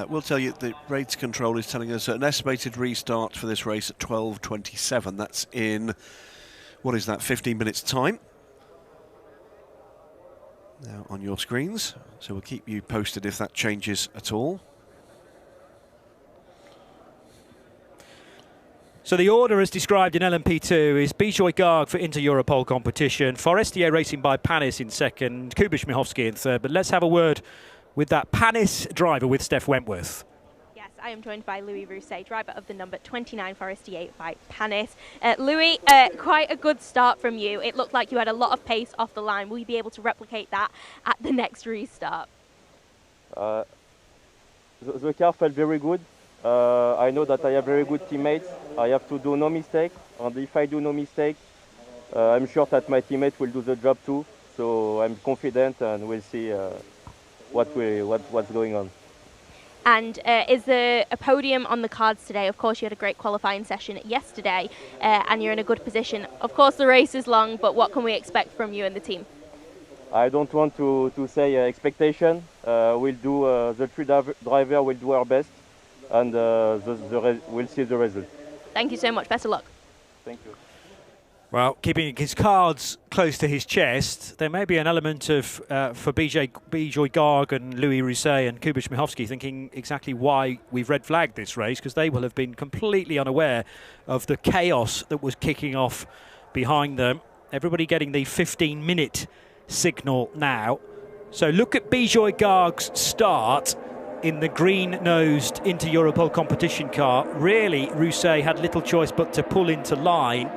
[SPEAKER 2] We'll tell you the race control is telling us an estimated restart for this race at 12:27. That's in, what is that, 15 minutes' time. Now on your screens, so we'll keep you posted if that changes at all.
[SPEAKER 1] So the order as described in LMP2 is Bijoy Garg for Inter-Europol competition, Forestier Racing by Panis in second, Kuba Śmiechowski in third. But let's have a word with that Panis driver, with Steph Wentworth.
[SPEAKER 4] Yes, I am joined by Louis Rousset, driver of the number 29 Forestier by Panis. Louis, quite a good start from you. It looked like you had a lot of pace off the line. Will you be able to replicate that at the next restart?
[SPEAKER 5] The car felt very good. I know that I have very good teammates. I have to do no mistake, and if I do no mistake, I'm sure that my teammates will do the job too. So I'm confident, and we'll see what's going on.
[SPEAKER 4] And is there a podium on the cards today? Of course, you had a great qualifying session yesterday, and you're in a good position. Of course, the race is long, but what can we expect from you and the team?
[SPEAKER 5] I don't want to say expectation. We'll do the 3 driver will do our best, and we'll see the result.
[SPEAKER 4] Thank you so much. Best of luck.
[SPEAKER 5] Thank you.
[SPEAKER 1] Well, keeping his cards close to his chest, there may be an element of, for Bijoy Garg and Louis Rousset and Kuba Śmiechowski thinking exactly why we've red flagged this race, because they will have been completely unaware of the chaos that was kicking off behind them. Everybody getting the 15-minute signal now. So look at Bijoy Garg's start in the green-nosed Inter-Europol competition car. Really, Rousset had little choice but to pull into line.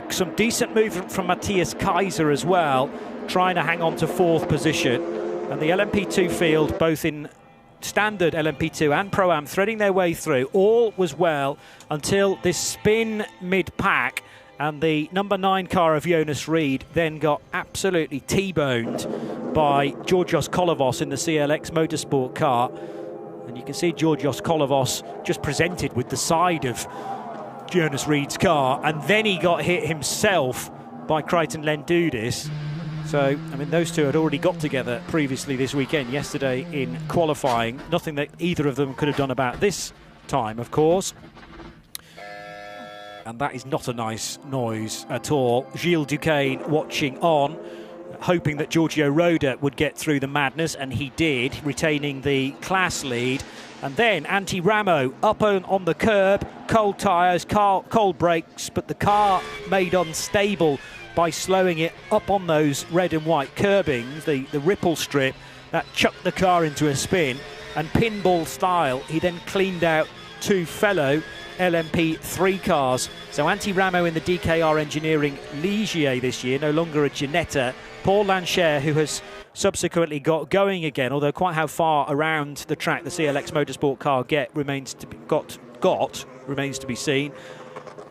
[SPEAKER 1] Some decent movement from Matthias Kaiser as well, trying to hang on to 4th position. And the LMP2 field, both in standard LMP2 and Pro-Am, threading their way through. All was well until this spin mid-pack, and the number 9 car of Jonas Reed then got absolutely T-boned by Georgios Kolovos in the CLX Motorsport car. And you can see Georgios Kolovos just presented with the side of Jonas Reed's car, and then he got hit himself by Crichton Lendudis. So, I mean, those two had already got together previously this weekend, yesterday in qualifying. Nothing that either of them could have done about this time, of course. And that is not a nice noise at all. Gilles Duquesne watching on, hoping that Giorgio Roda would get through the madness, and he did, retaining the class lead. And then Antti Ramo up on the curb, cold tyres, cold brakes, but the car made unstable by slowing it up on those red and white curbings, the ripple strip that chucked the car into a spin. And pinball style, he then cleaned out 2 fellow LMP3 cars. So Antti Ramo in the DKR Engineering Ligier this year, no longer a Ginetta. Paul Lancher, who has subsequently got going again, although quite how far around the track the CLX Motorsport car remains to be seen.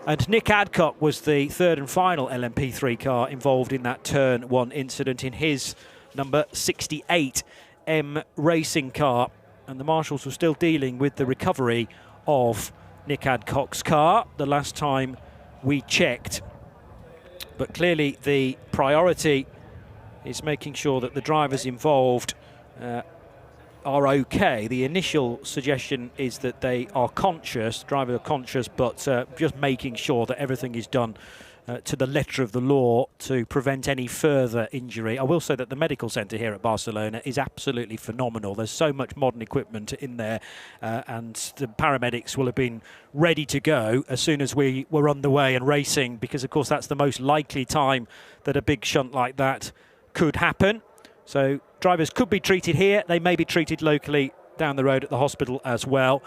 [SPEAKER 1] And Nick Adcock was the 3rd and final LMP3 car involved in that Turn 1 incident in his number 68 M racing car. And the marshals were still dealing with the recovery of Nick Adcock's car the last time we checked. But clearly the priority is making sure that the drivers involved are okay. The initial suggestion is that they are conscious, drivers are conscious, but just making sure that everything is done to the letter of the law to prevent any further injury. I will say that the medical centre here at Barcelona is absolutely phenomenal. There's so much modern equipment in there, and the paramedics will have been ready to go as soon as we were on the way and racing, because of course that's the most likely time that a big shunt like that could happen. So drivers could be treated here. They may be treated locally down the road at the hospital as well.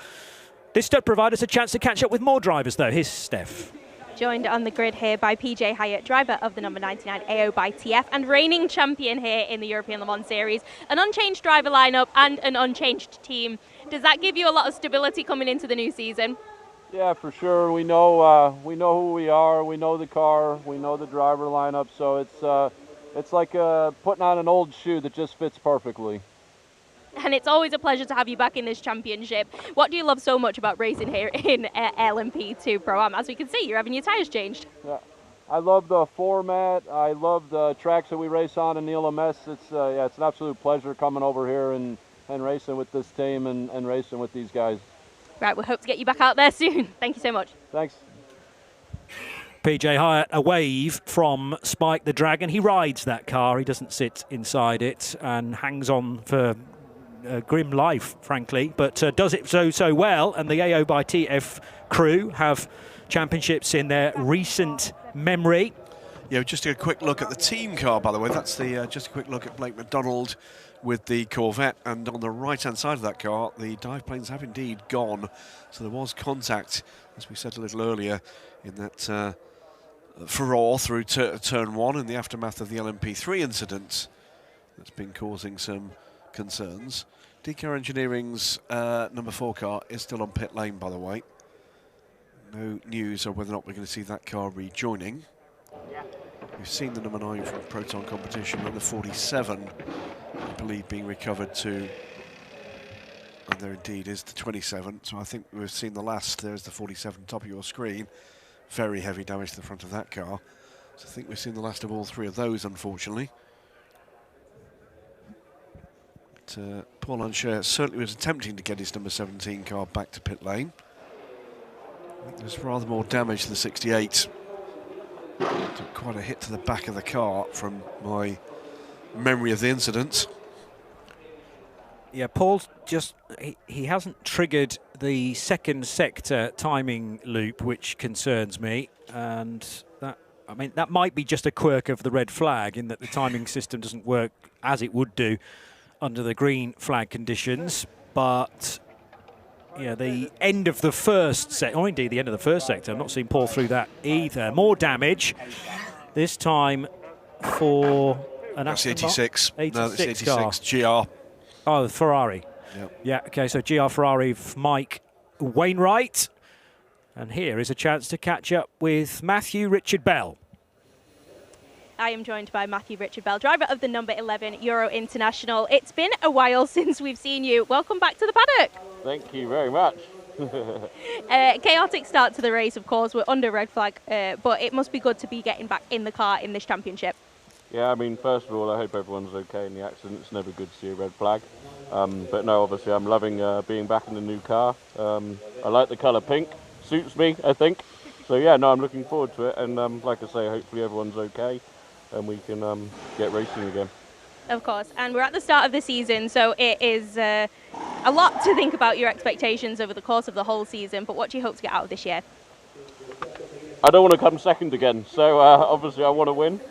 [SPEAKER 1] This does provide us a chance to catch up with more drivers, though. Here's Steph.
[SPEAKER 4] Joined on the grid here by PJ Hyatt, driver of the number 99 AO by TF and reigning champion here in the European Le Mans Series. An unchanged driver lineup and an unchanged team. Does that give you a lot of stability coming into the new season?
[SPEAKER 5] Yeah, for sure. We know who we are. We know the car. We know the driver lineup. So it's like putting on an old shoe that just fits perfectly.
[SPEAKER 4] And it's always a pleasure to have you back in this championship. What do you love so much about racing here in LMP2 Pro-Am? As we can see, you're having your tyres changed. Yeah,
[SPEAKER 5] I love the format. I love the tracks that we race on in the ELMS. It's an absolute pleasure coming over here and racing with this team and racing with these guys.
[SPEAKER 4] Right, we hope to get you back out there soon. Thank you so much.
[SPEAKER 5] Thanks.
[SPEAKER 1] PJ Hyatt, a wave from Spike the Dragon. He rides that car. He doesn't sit inside it and hangs on for grim life, frankly, but does it so well. And the AO by TF crew have championships in their recent memory.
[SPEAKER 2] Yeah, just a quick look at the team car, by the way. That's the just a quick look at Blake McDonald with the Corvette, and on the right-hand side of that car, the dive planes have indeed gone. So there was contact, as we said a little earlier, in that furore through turn 1 in the aftermath of the LMP3 incident that's been causing some concerns. DKR Engineering's number 4 car is still on pit lane, by the way. No news of whether or not we're going to see that car rejoining. We've seen the number 9 from Proton Competition and the 47, I believe, being recovered to, and there indeed is the 27. So I think we've seen the last. There's the 47 top of your screen. Very heavy damage to the front of that car. So I think we've seen the last of all 3 of those, unfortunately. But Paul Lancher certainly was attempting to get his number 17 car back to pit lane. I think there's rather more damage to the 68. To quite a hit to the back of the car from my memory of the incident.
[SPEAKER 1] Yeah, Paul's just, he hasn't triggered the second sector timing loop, which concerns me. And that, I mean, that might be just a quirk of the red flag in that the timing system doesn't work as it would do under the green flag conditions. But yeah, the end of the first sector, or indeed the end of the first sector, I've not seen Paul through that either. More damage, this time for an
[SPEAKER 2] That's
[SPEAKER 1] Aston
[SPEAKER 2] 86.
[SPEAKER 1] 86
[SPEAKER 2] No, it's 86
[SPEAKER 1] car.
[SPEAKER 2] GR.
[SPEAKER 1] Oh, the Ferrari.
[SPEAKER 2] Yep.
[SPEAKER 1] Yeah, okay, so GR Ferrari of Mike Wainwright. And here is a chance to catch up with Matthew Richard Bell.
[SPEAKER 4] I am joined by Matthew Richard Bell, driver of the number 11 Euro International. It's been a while since we've seen you. Welcome back to the paddock.
[SPEAKER 5] Thank you very much.
[SPEAKER 4] Chaotic start to the race, of course. We're under red flag, but it must be good to be getting back in the car in this championship.
[SPEAKER 5] Yeah, I mean, first of all, I hope everyone's okay in the accident. It's never good to see a red flag. But no, obviously, I'm loving being back in the new car. I like the colour pink. Suits me, I think. So yeah, no, I'm looking forward to it. And like I say, hopefully everyone's okay and we can get racing again.
[SPEAKER 4] Of course, and we're at the start of the season, so it is a lot to think about your expectations over the course of the whole season. But what do you hope to get out of this year?
[SPEAKER 5] I don't want to come second again, so obviously I want to win.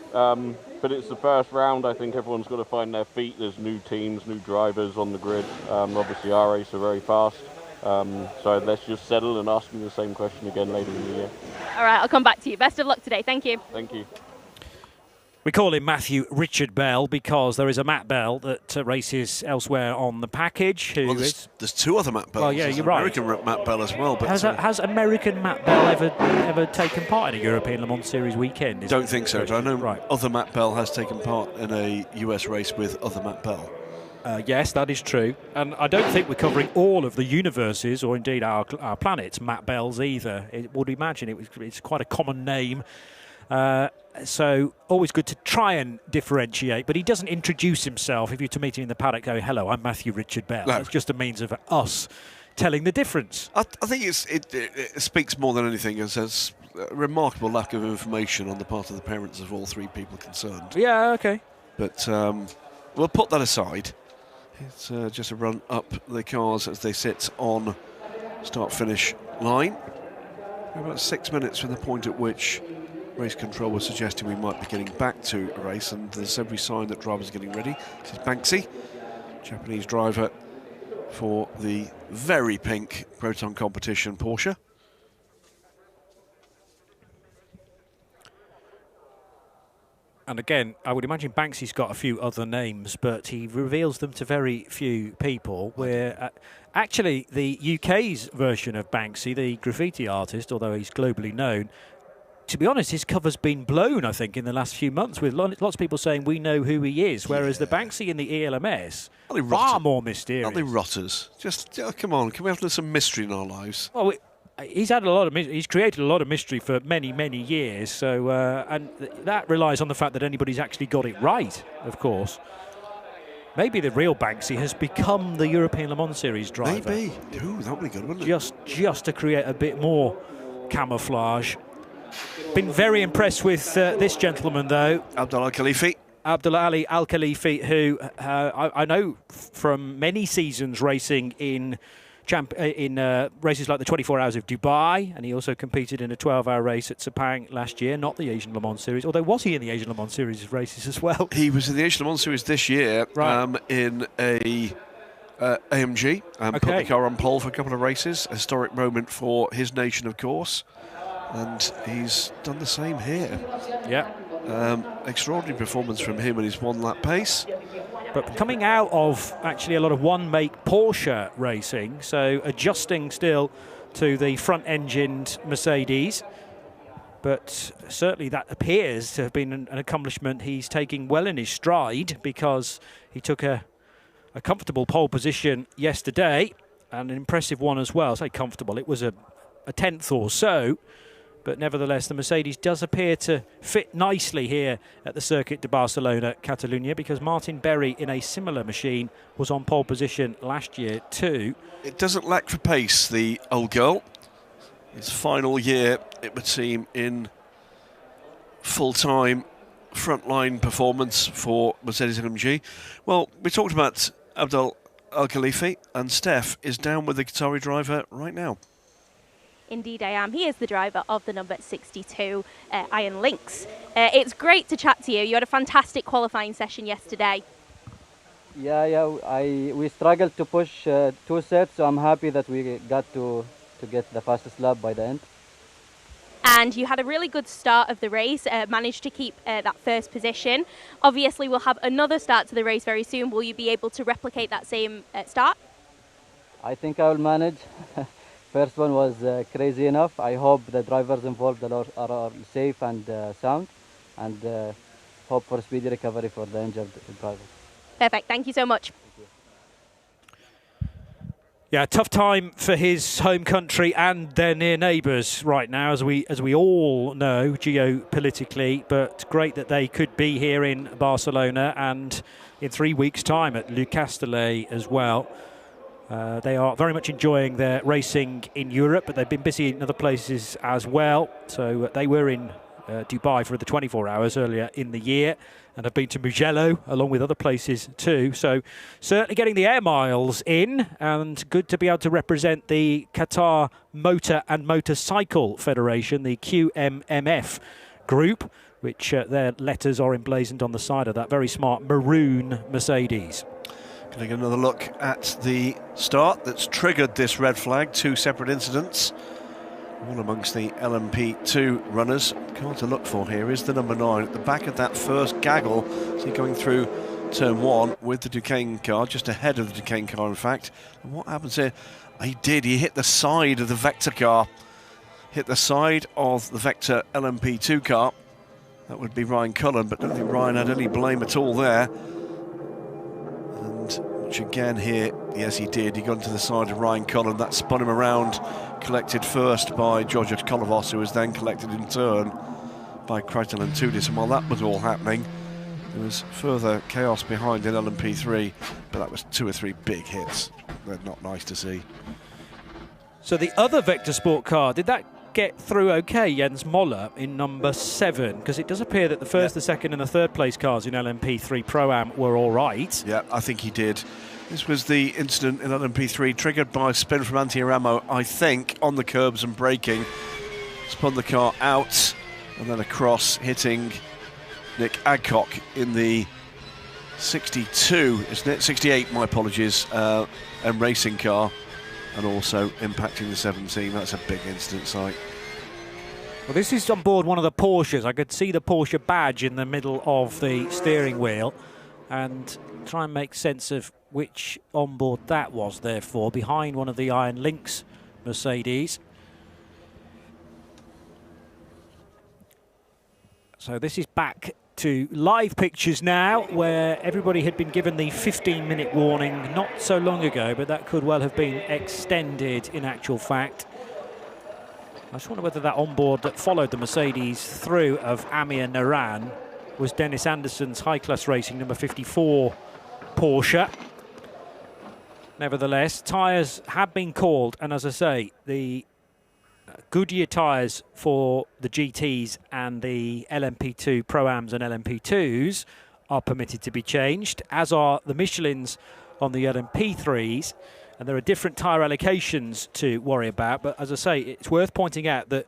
[SPEAKER 5] But it's the first round. I think everyone's got to find their feet. There's new teams, new drivers on the grid. Obviously our race are very fast. So let's just settle and ask me the same question again later in the year.
[SPEAKER 4] All right, I'll come back to you. Best of luck today. Thank you.
[SPEAKER 5] Thank you.
[SPEAKER 1] We call him Matthew Richard Bell because there is a Matt Bell that races elsewhere on the package. Who
[SPEAKER 2] Well,
[SPEAKER 1] is?
[SPEAKER 2] there's two other Matt Bells.
[SPEAKER 1] Well, yeah,
[SPEAKER 2] There's
[SPEAKER 1] you're
[SPEAKER 2] an
[SPEAKER 1] right.
[SPEAKER 2] American Matt Bell as well. But
[SPEAKER 1] Has American Matt Bell ever taken part in a European Le Mans Series weekend?
[SPEAKER 2] don't think so. I know
[SPEAKER 1] Right.
[SPEAKER 2] other Matt Bell has taken part in a US race with other Matt Bell.
[SPEAKER 1] Yes, that is true. And I don't think we're covering all of the universes or indeed our planets, Matt Bells, either. It would imagine it's quite a common name. So always good to try and differentiate, but he doesn't introduce himself. If you're to meet him in the paddock, go, hello, I'm Matthew Richard Bell.
[SPEAKER 2] No.
[SPEAKER 1] That's just a means of us telling the difference.
[SPEAKER 2] I think it speaks more than anything as a remarkable lack of information on the part of the parents of all three people concerned.
[SPEAKER 1] Yeah, okay.
[SPEAKER 2] But we'll put that aside. It's just a run up the cars as they sit on start-finish line. We're about 6 minutes from the point at which race control was suggesting we might be getting back to a race, and there's every sign that drivers are getting ready. This is Banksy, Japanese driver for the very pink Proton competition Porsche.
[SPEAKER 1] And again, I would imagine Banksy's got a few other names, but he reveals them to very few people. Where actually the UK's version of Banksy, the graffiti artist, although he's globally known, to be honest, his cover's been blown, I think, in the last few months, with lots of people saying we know who he is, whereas the Banksy in the ELMS, far more mysterious.
[SPEAKER 2] Aren't they rotters? Just, come on, can we have some mystery in our lives?
[SPEAKER 1] Well, he's had he's created a lot of mystery for many, many years, so and that relies on the fact that anybody's actually got it right, of course. Maybe the real Banksy has become the European Le Mans Series driver.
[SPEAKER 2] Maybe. Ooh, that would be good, wouldn't it?
[SPEAKER 1] Just to create a bit more camouflage. Been very impressed with this gentleman, though.
[SPEAKER 2] Abdul Al-Khalifi.
[SPEAKER 1] Abdullah Ali Al-Khalifi, who I know from many seasons racing in races like the 24 Hours of Dubai, and he also competed in a 12-hour race at Sepang last year, not the Asian Le Mans Series, although was he in the Asian Le Mans Series races as well?
[SPEAKER 2] He was in the Asian Le Mans Series this year,
[SPEAKER 1] right.
[SPEAKER 2] In a AMG, put the car on pole for a couple of races, a historic moment for his nation, of course. And he's done the same here.
[SPEAKER 1] Yeah.
[SPEAKER 2] Extraordinary performance from him and his one-lap pace.
[SPEAKER 1] But coming out of actually a lot of one-make Porsche racing, so adjusting still to the front-engined Mercedes. But certainly that appears to have been an accomplishment he's taking well in his stride, because he took a comfortable pole position yesterday, and an impressive one as well. I say comfortable, it was a 10th or so. But nevertheless, the Mercedes does appear to fit nicely here at the Circuit de Barcelona, Catalunya, because Martin Berry in a similar machine was on pole position last year too.
[SPEAKER 2] It doesn't lack for pace, the old girl. His final year, it would seem, in full-time frontline performance for Mercedes LMG. Well, we talked about Abdel Al Khalifi, and Steph is down with the Qatari driver right now.
[SPEAKER 4] Indeed I am. He is the driver of the number 62 Iron Lynx. It's great to chat to you. You had a fantastic qualifying session yesterday.
[SPEAKER 6] Yeah, we struggled to push 2 sets, so I'm happy that we got to get the fastest lap by the end.
[SPEAKER 4] And you had a really good start of the race, managed to keep that first position. Obviously, we'll have another start to the race very soon. Will you be able to replicate that same start?
[SPEAKER 6] I think I will manage. First one was crazy enough. I hope the drivers involved are safe and sound, and hope for speedy recovery for the injured driver.
[SPEAKER 4] Perfect. Thank you so much.
[SPEAKER 1] Yeah, tough time for his home country and their near neighbours right now, as we all know, geopolitically. But great that they could be here in Barcelona and in 3 weeks' time at Le Castellet as well. They are very much enjoying their racing in Europe, but they've been busy in other places as well. So they were in Dubai for the 24 hours earlier in the year, and have been to Mugello along with other places too. So certainly getting the air miles in, and good to be able to represent the Qatar Motor and Motorcycle Federation, the QMMF group, which their letters are emblazoned on the side of that very smart maroon Mercedes.
[SPEAKER 2] Going to get another look at the start that's triggered this red flag. 2 separate incidents, all amongst the LMP2 runners. Car to look for here is the number 9 at the back of that first gaggle. See, going through turn 1 with the Duquesne car, just ahead of the Duquesne car in fact. And what happens here? He hit the side of the Vector car, hit the side of the Vector LMP2 car. That would be Ryan Cullen, but I don't think Ryan had any blame at all there. Which again here, yes he did, he got into the side of Ryan Cullen, that spun him around, collected first by Georgios Kolovos, who was then collected in turn by Krytel and Tudis. And while that was all happening, there was further chaos behind in LMP3, but that was 2 or 3 big hits. They're not nice to see.
[SPEAKER 1] So the other Vector Sport car, did that get through okay, Jens Moller in number 7? Because it does appear that the first, the second and the third place cars in LMP3 Pro-Am were all right.
[SPEAKER 2] Yeah, I think he did. This was the incident in LMP3 triggered by a spin from Antti Aramo, I think, on the curbs and braking. Spun the car out and then across, hitting Nick Adcock in the 62, isn't it? 68, my apologies, and racing car. And also impacting the 17. That's a big incident site.
[SPEAKER 1] Well, this is on board one of the Porsches. I could see the Porsche badge in the middle of the steering wheel, and try and make sense of which onboard that was, therefore, behind one of the Iron Lynx Mercedes. So this is back to live pictures now, where everybody had been given the 15-minute warning not so long ago, but that could well have been extended in actual fact. I just wonder whether that onboard that followed the Mercedes through of Amir Naran was Dennis Anderson's high-class racing number 54 Porsche. Nevertheless, tyres have been called, and as I say, the Goodyear tyres for the GTs and the LMP2 Pro-Ams and LMP2s are permitted to be changed, as are the Michelins on the LMP3s. And there are different tyre allocations to worry about. But as I say, it's worth pointing out that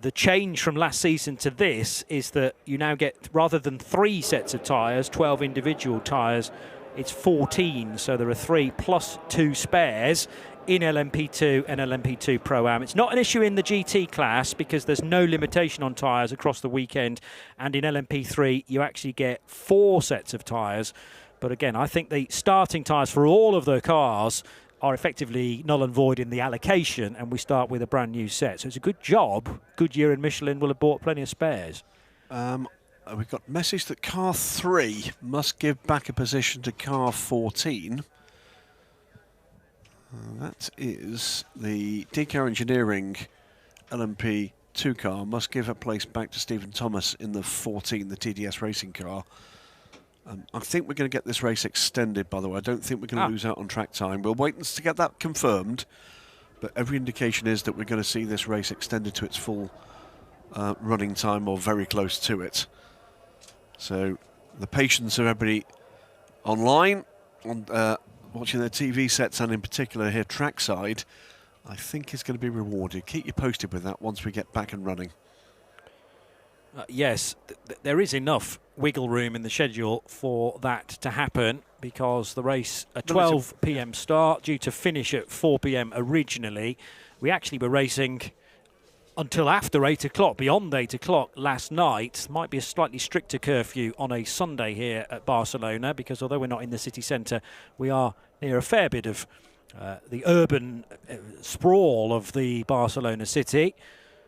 [SPEAKER 1] the change from last season to this is that you now get, rather than 3 sets of tyres, 12 individual tyres, it's 14. So there are 3 plus 2 spares in LMP2 and LMP2 Pro-Am. It's not an issue in the GT class because there's no limitation on tyres across the weekend, and in LMP3 you actually get 4 sets of tyres. But again, I think the starting tyres for all of the cars are effectively null and void in the allocation, and we start with a brand new set. So it's a good job. Goodyear and Michelin will have bought plenty of spares.
[SPEAKER 2] We've got a message that car 3 must give back a position to car 14. That is the DK Engineering LMP2 car must give a place back to Stephen Thomas in the 14, the TDS racing car. I think we're going to get this race extended, by the way. I don't think we're going to lose out on track time. We'll wait to get that confirmed, but every indication is that we're going to see this race extended to its full running time or very close to it. So the patience of everybody online, watching their TV sets and in particular here trackside, I think is going to be rewarded. Keep you posted with that once we get back and running.
[SPEAKER 1] Yes, there is enough wiggle room in the schedule for that to happen, because the race, a 12 p.m. start, due to finish at 4 p.m. originally. We actually were racing until after 8 o'clock, beyond 8 o'clock last night. Might be a slightly stricter curfew on a Sunday here at Barcelona, because although we're not in the city centre, we are near a fair bit of the urban sprawl of the Barcelona city.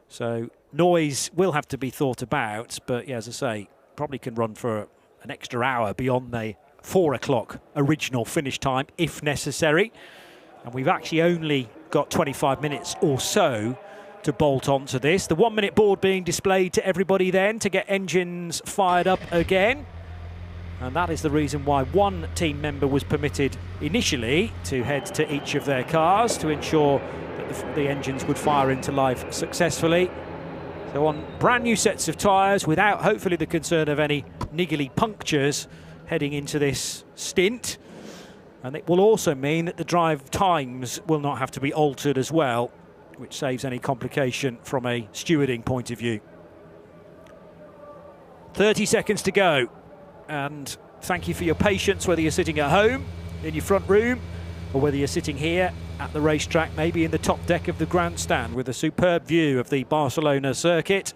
[SPEAKER 1] So noise will have to be thought about, but yeah, as I say, probably can run for an extra hour beyond the 4 o'clock original finish time if necessary. And we've actually only got 25 minutes or so to bolt onto this. The 1 minute board being displayed to everybody then to get engines fired up again. And that is the reason why one team member was permitted initially to head to each of their cars to ensure that the engines would fire into life successfully. So on brand new sets of tyres, without hopefully the concern of any niggly punctures heading into this stint. And it will also mean that the drive times will not have to be altered as well, which saves any complication from a stewarding point of view. 30 seconds to go. And thank you for your patience, whether you're sitting at home in your front room or whether you're sitting here at the racetrack, maybe in the top deck of the grandstand with a superb view of the Barcelona circuit.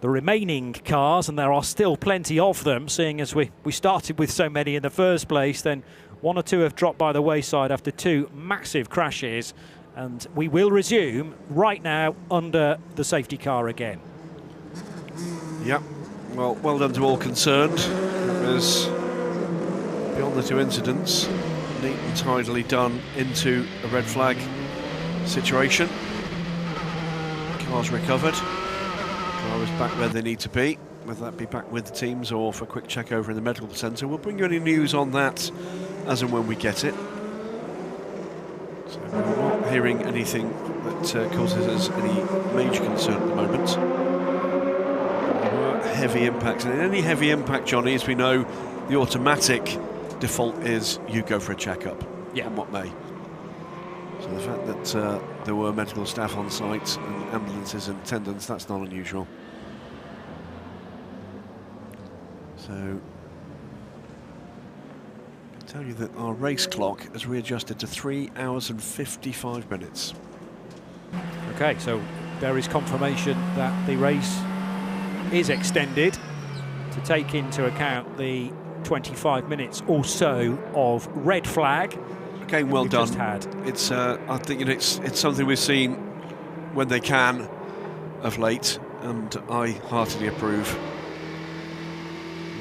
[SPEAKER 1] The remaining cars, and there are still plenty of them, seeing as we started with so many in the first place, then one or two have dropped by the wayside after two massive crashes, and we will resume right now under the safety car again.
[SPEAKER 2] Yep. Well done to all concerned. It was, beyond the two incidents, neat and tidily done into a red flag situation. Cars recovered. Car is back where they need to be, whether that be back with the teams or for a quick check over in the medical centre. We'll bring you any news on that as and when we get it. So we're not hearing anything that causes us any major concern at the moment. Heavy impacts, and in any heavy impact, Johnny, as we know, the automatic default is you go for a checkup.
[SPEAKER 1] Yeah.
[SPEAKER 2] On what may. So the fact that there were medical staff on site and ambulances and attendants, that's not unusual. So I can tell you that our race clock has readjusted to 3 hours and 55 minutes.
[SPEAKER 1] Okay, so there is confirmation that the race is extended to take into account the 25 minutes or so of red flag.
[SPEAKER 2] Again, well done.
[SPEAKER 1] Just had.
[SPEAKER 2] It's I think it's something we've seen when they can of late, and I heartily approve.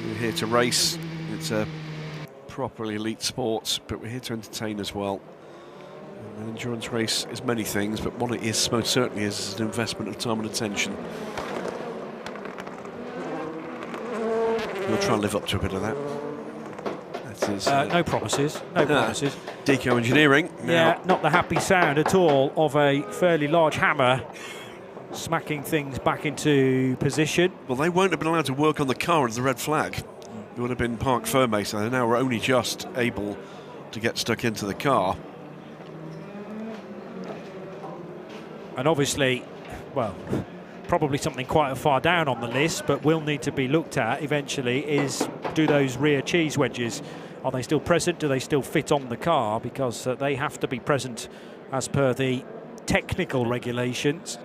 [SPEAKER 2] We're here to race. It's a properly elite sport, but we're here to entertain as well. And an endurance race is many things, but what it is most certainly is an investment of time and attention. We'll try and live up to a bit of that. That is,
[SPEAKER 1] no promises, no promises.
[SPEAKER 2] Deco engineering.
[SPEAKER 1] Yeah, not the happy sound at all of a fairly large hammer smacking things back into position.
[SPEAKER 2] Well, they won't have been allowed to work on the car under the red flag. It would have been parked firmly, so they now are only just able to get stuck into the car.
[SPEAKER 1] And obviously, well, probably something quite far down on the list, but will need to be looked at eventually, is do those rear cheese wedges, are they still present? Do they still fit on the car? Because they have to be present as per the technical regulations.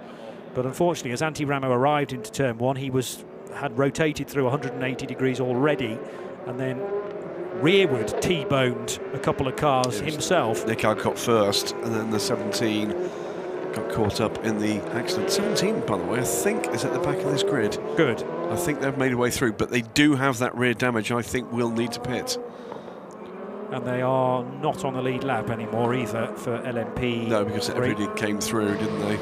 [SPEAKER 1] But unfortunately, as Antti Ramo arrived into turn one, he had rotated through 180 degrees already, and then rearward T-boned a couple of cars himself.
[SPEAKER 2] Nick Alcott first, and then the 17 got caught up in the accident. 17, by the way, I think is at the back of this grid.
[SPEAKER 1] Good.
[SPEAKER 2] I think they've made a way through, but they do have that rear damage. I think we'll need to pit.
[SPEAKER 1] And they are not on the lead lap anymore either for LMP.
[SPEAKER 2] No, because everybody came through, didn't they?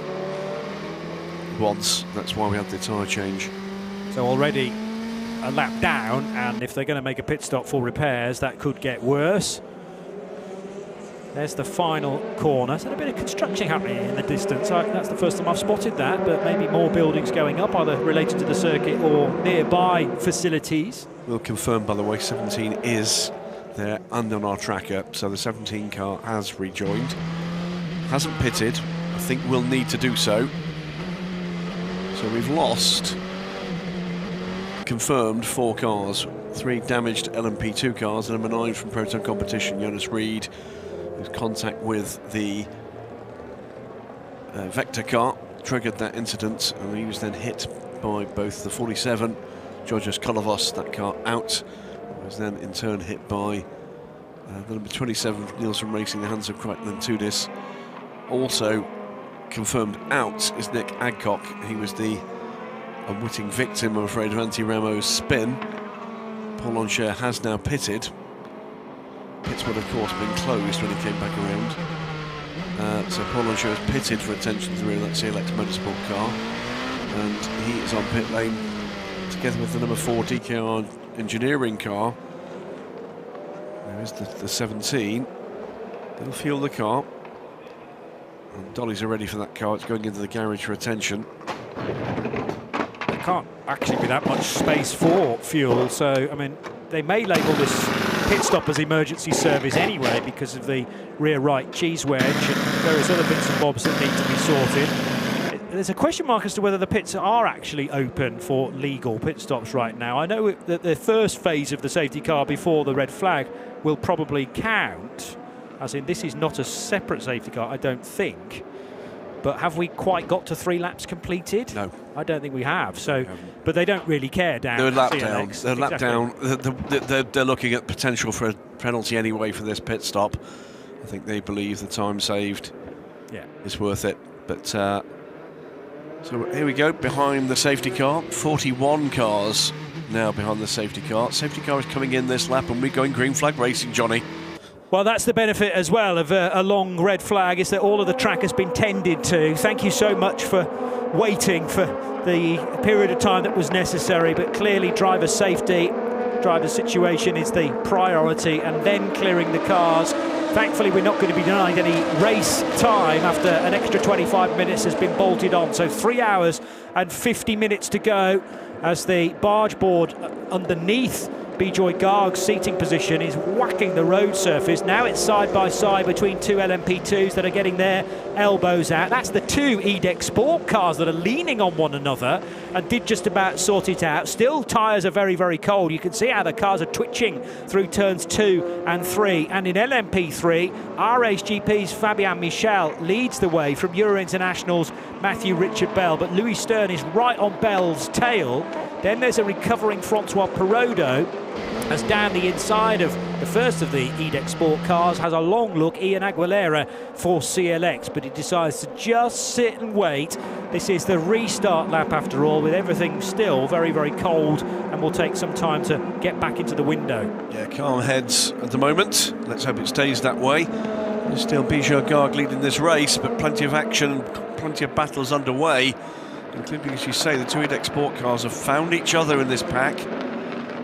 [SPEAKER 2] Once. That's why we had the tyre change.
[SPEAKER 1] So already a lap down, and if they're going to make a pit stop for repairs, that could get worse. There's the final corner. There's a bit of construction happening in the distance. That's the first time I've spotted that, but maybe more buildings going up, either related to the circuit or nearby facilities.
[SPEAKER 2] We'll confirm, by the way, 17 is there and on our tracker, so the 17 car has rejoined. Hasn't pitted. I think we'll need to do so. So we've lost, confirmed, 4 cars. 3 damaged LMP2 cars, and number 9 from Proton Competition, Jonas Reed, whose contact with the Vector car triggered that incident, and he was then hit by both the 47, Georgios Kolovos, that car out, was then in turn hit by the number 27, Nielsen Racing, the hands of Crichton Tudis. Also confirmed out is Nick Adcock. He was the unwitting victim, I'm afraid, of Antti Ramo's spin. Paul Lonscher has now pitted. Pits would, of course, been closed when he came back around. So Paul Lonscher has pitted for attention to the rear of that CLX Motorsport car. And he is on pit lane together with the number 4 DKR Engineering car. There is the 17. They'll fuel the car. And dollies are ready for that car. It's going into the garage for attention.
[SPEAKER 1] There can't actually be that much space for fuel, so I mean they may label this pit stop as emergency service anyway because of the rear right cheese wedge and various other bits and bobs that need to be sorted. There's a question mark as to whether the pits are actually open for legal pit stops right now. I know that the first phase of the safety car before the red flag will probably count, as in this is not a separate safety car, I don't think. But have we quite got to 3 laps completed?
[SPEAKER 2] No.
[SPEAKER 1] I don't think we have. So, but they don't really care down.
[SPEAKER 2] They're lap
[SPEAKER 1] CLX.
[SPEAKER 2] down. They're lap down. They're looking at potential for a penalty anyway for this pit stop. I think they believe the time saved is worth it. But so here we go, behind the safety car. 41 cars now behind the safety car. Safety car is coming in this lap, and we're going green flag racing, Johnny.
[SPEAKER 1] Well, that's the benefit as well of a long red flag, is that all of the track has been tended to. Thank you so much for waiting for the period of time that was necessary, but clearly driver safety, driver situation is the priority, and then clearing the cars. Thankfully, we're not going to be denied any race time after an extra 25 minutes has been bolted on. So 3 hours and 50 minutes to go as the barge board underneath Bijoy Garg's seating position is whacking the road surface. Now it's side by side between 2 LMP2s that are getting their elbows out. That's the 2 EDEC Sport cars that are leaning on one another and did just about sort it out. Still, tyres are very, very cold. You can see how the cars are twitching through turns 2 and 3. And in LMP3, RHGP's Fabian Michel leads the way from Euro International's Matthew Richard Bell, but Louis Stern is right on Bell's tail. Then there's a recovering Francois Perrodo as down the inside of the first of the EDEC Sport cars has a long look, Ian Aguilera for CLX, but he decides to just sit and wait. This is the restart lap after all, with everything still very, very cold, and will take some time to get back into the window.
[SPEAKER 2] Yeah, calm heads at the moment. Let's hope it stays that way. There's still Bijoy Garg leading this race, but plenty of action, plenty of battles underway, including, as you say, the 2 EDEC Sport cars have found each other in this pack.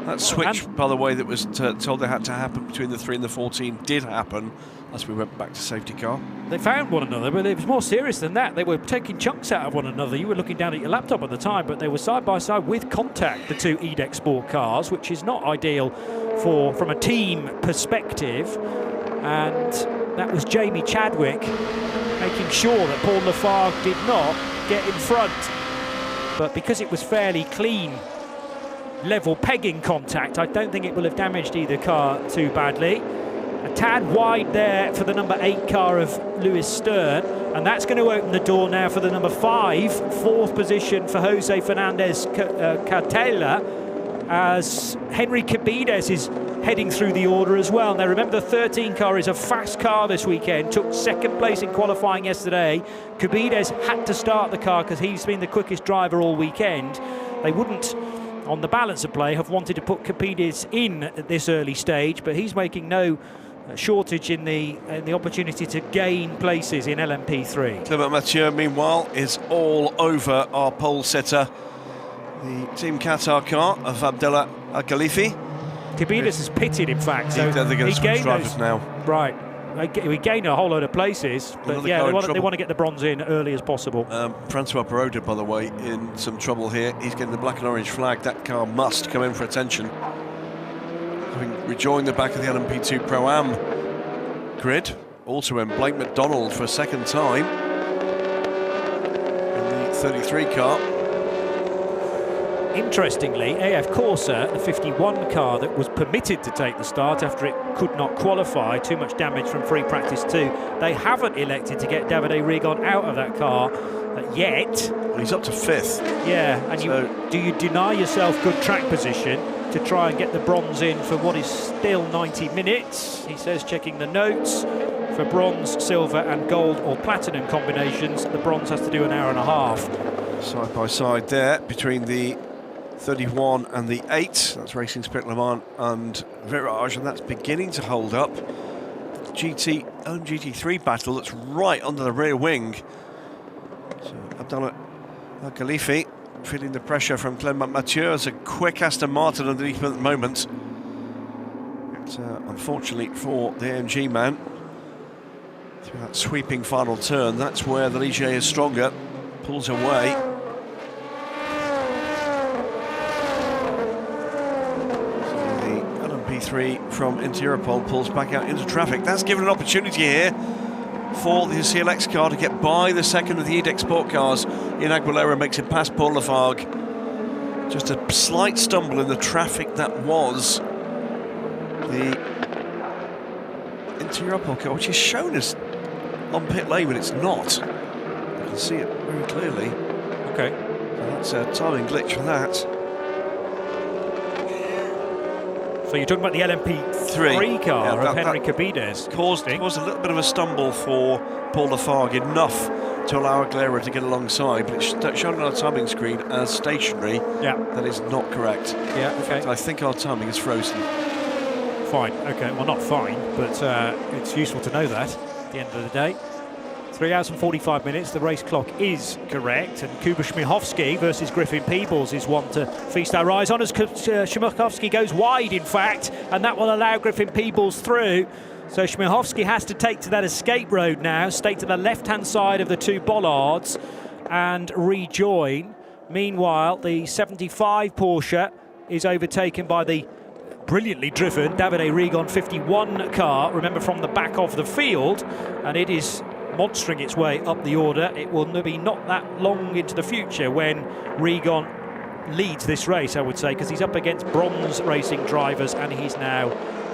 [SPEAKER 2] That switch, by the way, that was told they had to happen between the 3 and the 14 did happen as we went back to safety car.
[SPEAKER 1] They found one another, but it was more serious than that. They were taking chunks out of one another. You were looking down at your laptop at the time, but they were side by side with contact, the 2 EDEC Sport cars, which is not ideal from a team perspective. And that was Jamie Chadwick making sure that Paul Lafargue did not get in front. But because it was fairly clean level pegging contact, I don't think it will have damaged either car too badly. A tad wide there for the number 8 car of Lewis Stern, and that's going to open the door now for the number 5, 4th position for Jose Fernandez Cartella, as Henry Cabides is heading through the order as well. Now remember, the 13 car is a fast car this weekend, took 2nd place in qualifying yesterday. Cabides had to start the car because he's been the quickest driver all weekend. They wouldn't, on the balance of play, have wanted to put Cabides in at this early stage, but he's making no shortage in the opportunity to gain places in LMP3.
[SPEAKER 2] Clement Mathieu, meanwhile, is all over our pole sitter, the Team Qatar car of Abdullah Al-Khalifi.
[SPEAKER 1] Cabides has pitted, in fact, so
[SPEAKER 2] they're going to switch drivers now.
[SPEAKER 1] Right. we gain a whole load of places, but
[SPEAKER 2] Another
[SPEAKER 1] yeah,
[SPEAKER 2] car
[SPEAKER 1] they
[SPEAKER 2] in
[SPEAKER 1] want to get the bronze in early as possible.
[SPEAKER 2] Francois Perroda, by the way, in some trouble here. He's getting the black and orange flag. That car must come in for attention. Having rejoined the back of the LMP2 Pro-Am grid, also in Blake McDonald for a second time in the 33 car.
[SPEAKER 1] Interestingly, AF Corsa, the 51 car that was permitted to take the start after it could not qualify, too much damage from free practice 2, they haven't elected to get Davide Rigon out of that car yet.
[SPEAKER 2] Well, he's up to 5th.
[SPEAKER 1] Yeah, and do you deny yourself good track position to try and get the bronze in for what is still 90 minutes? He says, checking the notes, for bronze, silver and gold or platinum combinations, the bronze has to do an hour and a half.
[SPEAKER 2] Side by side there between the 31 and the 8. That's Racing Spirit Le Mans and Virage, and that's beginning to hold up. GT3 battle that's right under the rear wing. So Abdallah Al Khalifi feeling the pressure from Clement Mathieu. There's a quick Aston Martin underneath him at the moment. But, unfortunately for the AMG man, through that sweeping final turn, that's where the Ligier is stronger. Pulls away. LMP3 from Interpol pulls back out into traffic. That's given an opportunity here for the CLX car to get by the second of the EDEC Sport cars. Ian Aguilera makes it past Paul Lafargue. Just a slight stumble in the traffic that was the Interpol car, which is shown as on pit lane, but it's not. You can see it very clearly.
[SPEAKER 1] Okay.
[SPEAKER 2] So that's a timing glitch for that.
[SPEAKER 1] So you're talking about the LMP3 car of Henry Cabides.
[SPEAKER 2] Caused a little bit of a stumble for Paul Lafargue, enough to allow Aguilera to get alongside, but it's shown on our timing screen as stationary. Yeah. That is not correct.
[SPEAKER 1] Yeah, okay.
[SPEAKER 2] In fact, I think our timing is frozen.
[SPEAKER 1] Fine, okay, well not fine, but it's useful to know that at the end of the day. 3 hours and 45 minutes, the race clock is correct, and Kuba Śmiechowski versus Griffin Peebles is one to feast our eyes on as Śmiechowski goes wide, in fact, and that will allow Griffin Peebles through. So Śmiechowski has to take to that escape road now, stay to the left-hand side of the two bollards and rejoin. Meanwhile, the 75 Porsche is overtaken by the brilliantly driven Davide Rigon 51 car, remember, from the back of the field, and it is monstering its way up the order. It will be not that long into the future when Rigon leads this race, I would say, because he's up against bronze racing drivers and he's now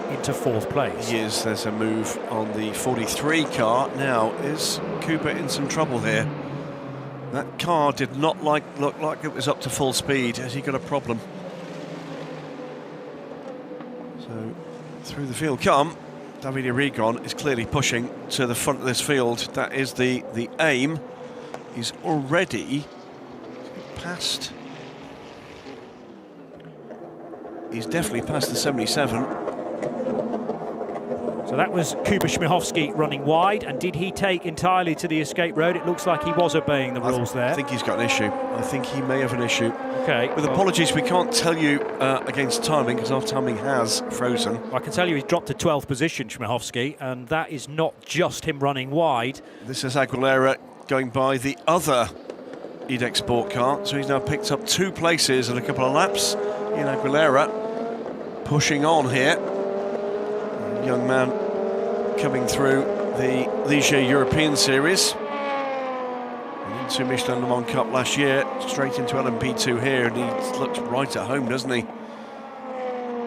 [SPEAKER 1] into 4th place.
[SPEAKER 2] He is. There's a move on the 43 car. Now, is Cooper in some trouble here? That car did not look like it was up to full speed. Has he got a problem? So, through the field come. Davide Rigon is clearly pushing to the front of this field. That is the aim. He's already past. He's definitely past the 77.
[SPEAKER 1] So that was Kuba Śmiechowski running wide, and did he take entirely to the escape road? It looks like he was obeying the rules there.
[SPEAKER 2] I think he's got an issue. I think he may have an issue.
[SPEAKER 1] Okay.
[SPEAKER 2] With apologies, we can't tell you against timing, because our timing has frozen.
[SPEAKER 1] I can tell you he's dropped to 12th position, Śmiechowski, and that is not just him running wide.
[SPEAKER 2] This is Aguilera going by the other EDEC Sport car, so he's now picked up 2 places and a couple of laps. Ian Aguilera pushing on here. Young man coming through the Ligier European Series and into Michelin Le Mans Cup last year, straight into LMP2 here, and he looks right at home, doesn't he?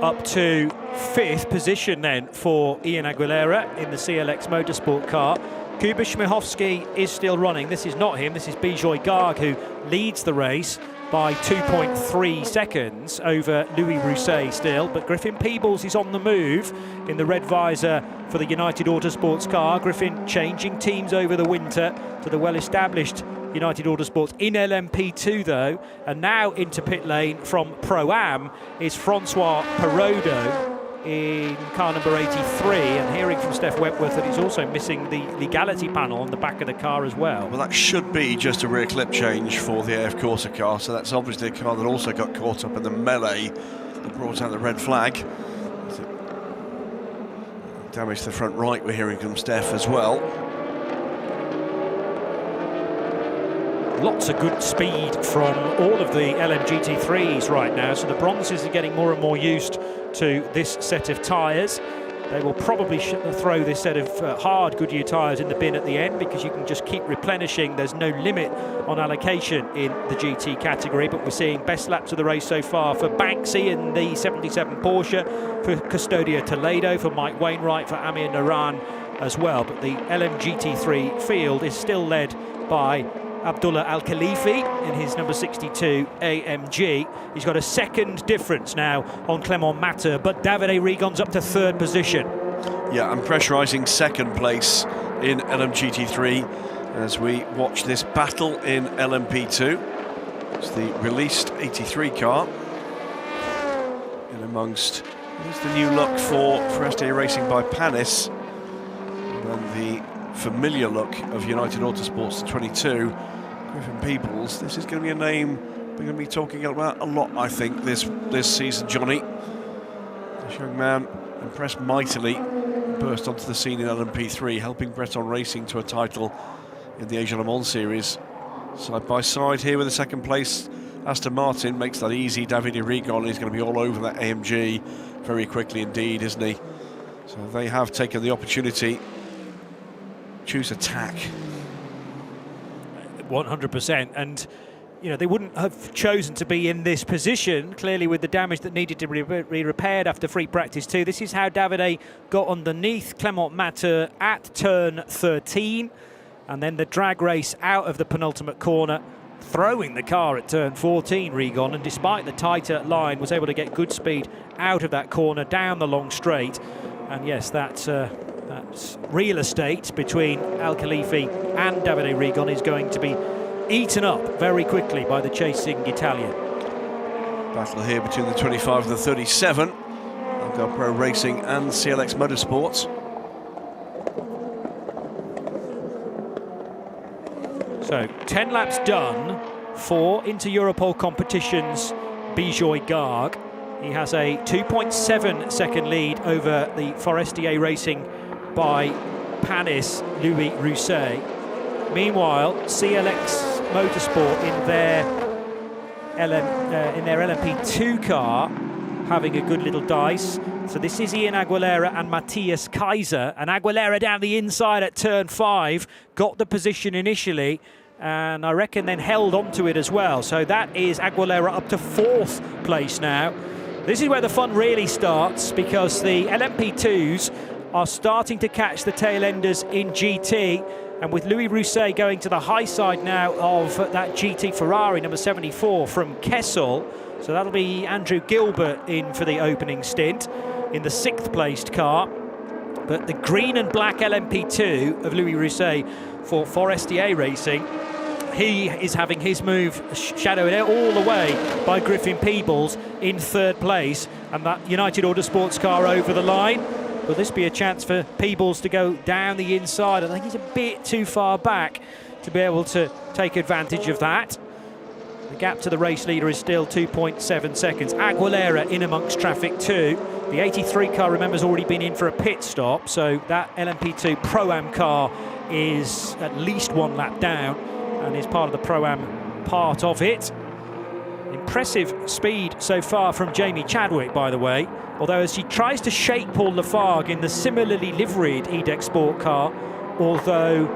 [SPEAKER 1] Up to 5th position then for Ian Aguilera in the CLX Motorsport car. Kuba Śmiechowski is still running. This is not him, this is Bijoy Garg, who leads the race by 2.3 seconds over Louis Rousset still, but Griffin Peebles is on the move in the red visor for the United Autosports car. Griffin changing teams over the winter to the well-established United Autosports in LMP2 though, and now into pit lane from Pro-Am is Francois Perroda in car number 83, and hearing from Steph Wentworth that he's also missing the legality panel on the back of the car as well.
[SPEAKER 2] Well, that should be just a rear clip change for the AF Corsa car, so that's obviously a car that also got caught up in the melee that brought out the red flag. damage to the front right, we're hearing from Steph as well.
[SPEAKER 1] Lots of good speed from all of the LMGT3s right now, so the bronzes are getting more and more used to this set of tyres. They will probably throw this set of hard Goodyear tyres in the bin at the end, because you can just keep replenishing. There's no limit on allocation in the GT category, but we're seeing best laps of the race so far for Banksy in the 77 Porsche, for Custodio Toledo, for Mike Wainwright, for Amir Naran as well. But the LMGT3 field is still led by Abdullah Al-Khalifi in his number 62 AMG. He's got a second difference now on Clement Matter, but Davide Rigon's up to third position.
[SPEAKER 2] Yeah, and pressurising second place in LMGT3 as we watch this battle in LMP2. It's the released 83 car. In amongst, here's the new look for FIA Racing by Panis, and then the familiar look of United Autosports 22. Griffin Peebles, this is going to be a name we're going to be talking about a lot, I think, this season, Johnny. This young man impressed mightily, burst onto the scene in LMP3, helping Breton Racing to a title in the Asia Le Mans series. Side by side here with the second place, Aston Martin makes that easy. Davide Rigon is going to be all over that AMG very quickly indeed, isn't he? So they have taken the opportunity. Choose attack.
[SPEAKER 1] 100%, and you know, they wouldn't have chosen to be in this position, clearly, with the damage that needed to be repaired after free practice 2. This is how Davide got underneath Clement Matter at turn 13, and then the drag race out of the penultimate corner, throwing the car at turn 14, Rigon, and despite the tighter line was able to get good speed out of that corner down the long straight. And yes, that's real estate between Al-Khalifi and Davide Rigon is going to be eaten up very quickly by the chasing Italian.
[SPEAKER 2] Battle here between the 25 and the 37, Algar Pro Racing and CLX Motorsports.
[SPEAKER 1] So 10 laps done for Inter-Europol competitions Bijoy Garg. He has a 2.7 second lead over the Forestier Racing by Panis Louis Rousset. Meanwhile, CLX Motorsport in their LMP2 car having a good little dice. So this is Ian Aguilera and Matthias Kaiser, and Aguilera down the inside at turn 5 got the position initially, and I reckon then held on to it as well. So that is Aguilera up to 4th place now. This is where the fun really starts, because the LMP2s are starting to catch the tail enders in GT, and with Louis Rousset going to the high side now of that GT Ferrari number 74 from Kessel. So that'll be Andrew Gilbert in for the opening stint in the 6th placed car. But the green and black LMP2 of Louis Rousset for Forestier Racing, he is having his move shadowed all the way by Griffin Peebles in 3rd place, and that United Autosports car over the line. Will this be a chance for Peebles to go down the inside? I think he's a bit too far back to be able to take advantage of that. The gap to the race leader is still 2.7 seconds. Aguilera in amongst traffic too. The 83 car, remember, has already been in for a pit stop, so that LMP2 Pro-Am car is at least 1 lap down and is part of the Pro-Am part of it. Impressive speed so far from Jamie Chadwick, by the way, although as he tries to shake Paul Lafargue in the similarly liveried EDEX Sport car, although